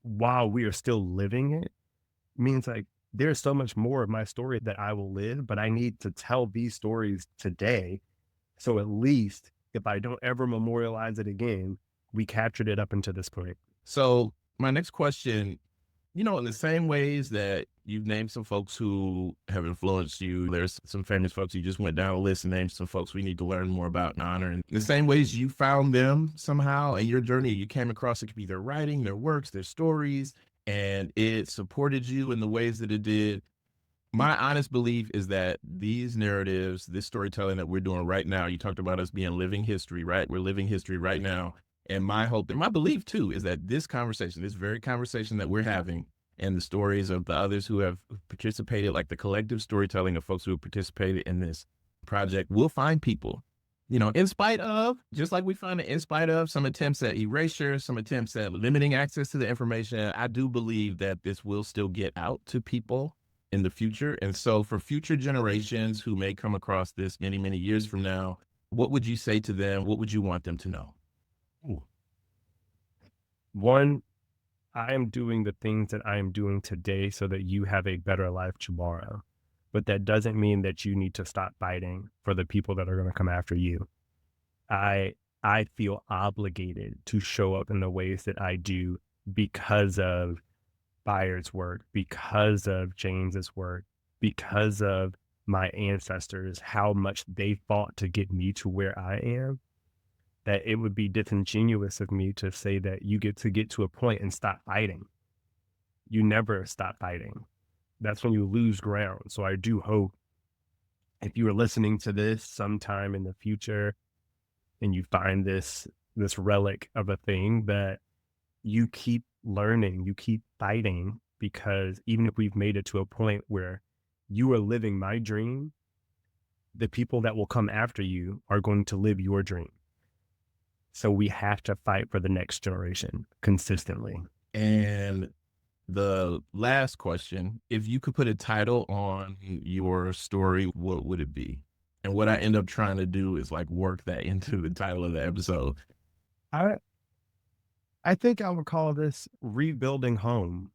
while we are still living it means, like, there's so much more of my story that I will live, but I need to tell these stories today. So at least if I don't ever memorialize it again, we captured it up until this point. So my next question, in the same ways that you've named some folks who have influenced you, there's some famous folks you just went down the list and named some folks we need to learn more about and honor. And the same ways you found them somehow in your journey, you came across, it could be their writing, their works, their stories, and it supported you in the ways that it did. My honest belief is that these narratives, this storytelling that we're doing right now, you talked about us being living history, right? We're living history right now. And my hope and my belief too is that this conversation, this very conversation that we're having, and the stories of the others who have participated, like the collective storytelling of folks who have participated in this project, will find people, in spite of, just like we find it, in spite of some attempts at erasure, some attempts at limiting access to the information. I do believe that this will still get out to people in the future. And so for future generations who may come across this many, many years from now, what would you say to them? What would you want them to know? Ooh. One, I am doing the things that I am doing today so that you have a better life tomorrow. But that doesn't mean that you need to stop fighting for the people that are going to come after you. I feel obligated to show up in the ways that I do because of Bayard's work, because of James's work, because of my ancestors, how much they fought to get me to where I am, that it would be disingenuous of me to say that you get to a point and stop fighting. You never stop fighting. That's when you lose ground. So I do hope if you are listening to this sometime in the future and you find this this relic of a thing that you keep learning, you keep fighting, because even if we've made it to a point where you are living my dream, the people that will come after you are going to live your dream. So we have to fight for the next generation consistently. And the last question, if you could put a title on your story, what would it be? And what I end up trying to do is like work that into the title of the episode. I think I would call this Rebuilding Home.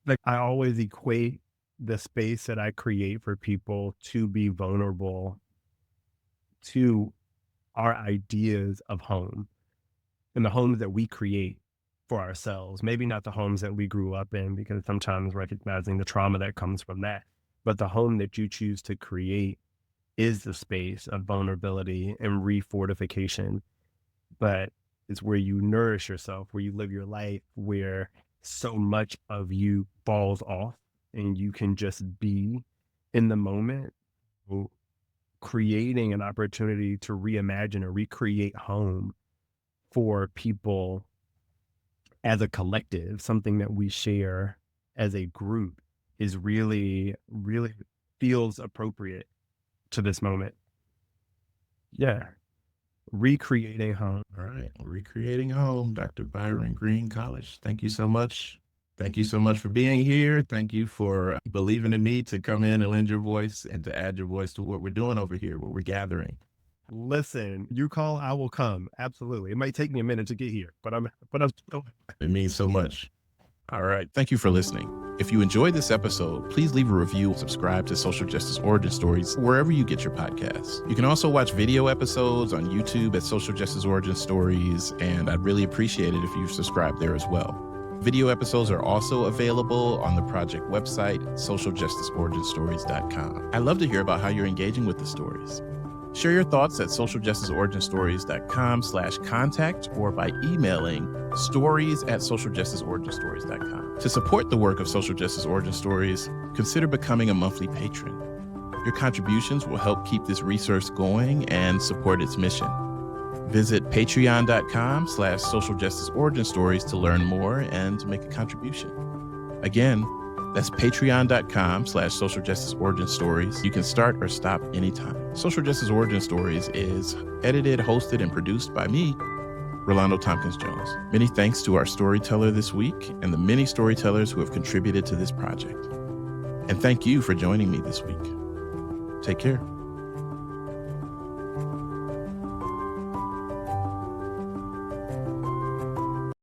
Like, I always equate the space that I create for people to be vulnerable to our ideas of home and the homes that we create for ourselves. Maybe not the homes that we grew up in, because sometimes recognizing the trauma that comes from that, but the home that you choose to create is the space of vulnerability and refortification. But it's where you nourish yourself, where you live your life, where so much of you falls off and you can just be in the moment, creating an opportunity to reimagine or recreate home for people as a collective, something that we share as a group, is really, really feels appropriate to this moment. Yeah. Recreating home. All right. Recreating home, Dr. Byron Green-Calisch. Thank you so much. Thank you so much for being here. Thank you for believing in me to come in and lend your voice and to add your voice to what we're doing over here, what we're gathering. Listen, you call, I will come. Absolutely. It might take me a minute to get here, but I'm It means so much. All right. Thank you for listening. If you enjoyed this episode, please leave a review and subscribe to Social Justice Origin Stories wherever you get your podcasts. You can also watch video episodes on YouTube at Social Justice Origin Stories, and I'd really appreciate it if you subscribe there as well. Video episodes are also available on the project website, socialjusticeoriginstories.com. I'd love to hear about how you're engaging with the stories. Share your thoughts at socialjusticeoriginstories.com/contact or by emailing stories@socialjusticeoriginstories.com. To support the work of Social Justice Origin Stories, consider becoming a monthly patron. Your contributions will help keep this research going and support its mission. Visit patreon.com/socialjusticeoriginstories to learn more and to make a contribution. Again, that's patreon.com/socialjusticeoriginstories. You can start or stop anytime. Social Justice Origin Stories is edited, hosted, and produced by me, Rolando Thompkins-Jones. Many thanks to our storyteller this week and the many storytellers who have contributed to this project. And thank you for joining me this week. Take care.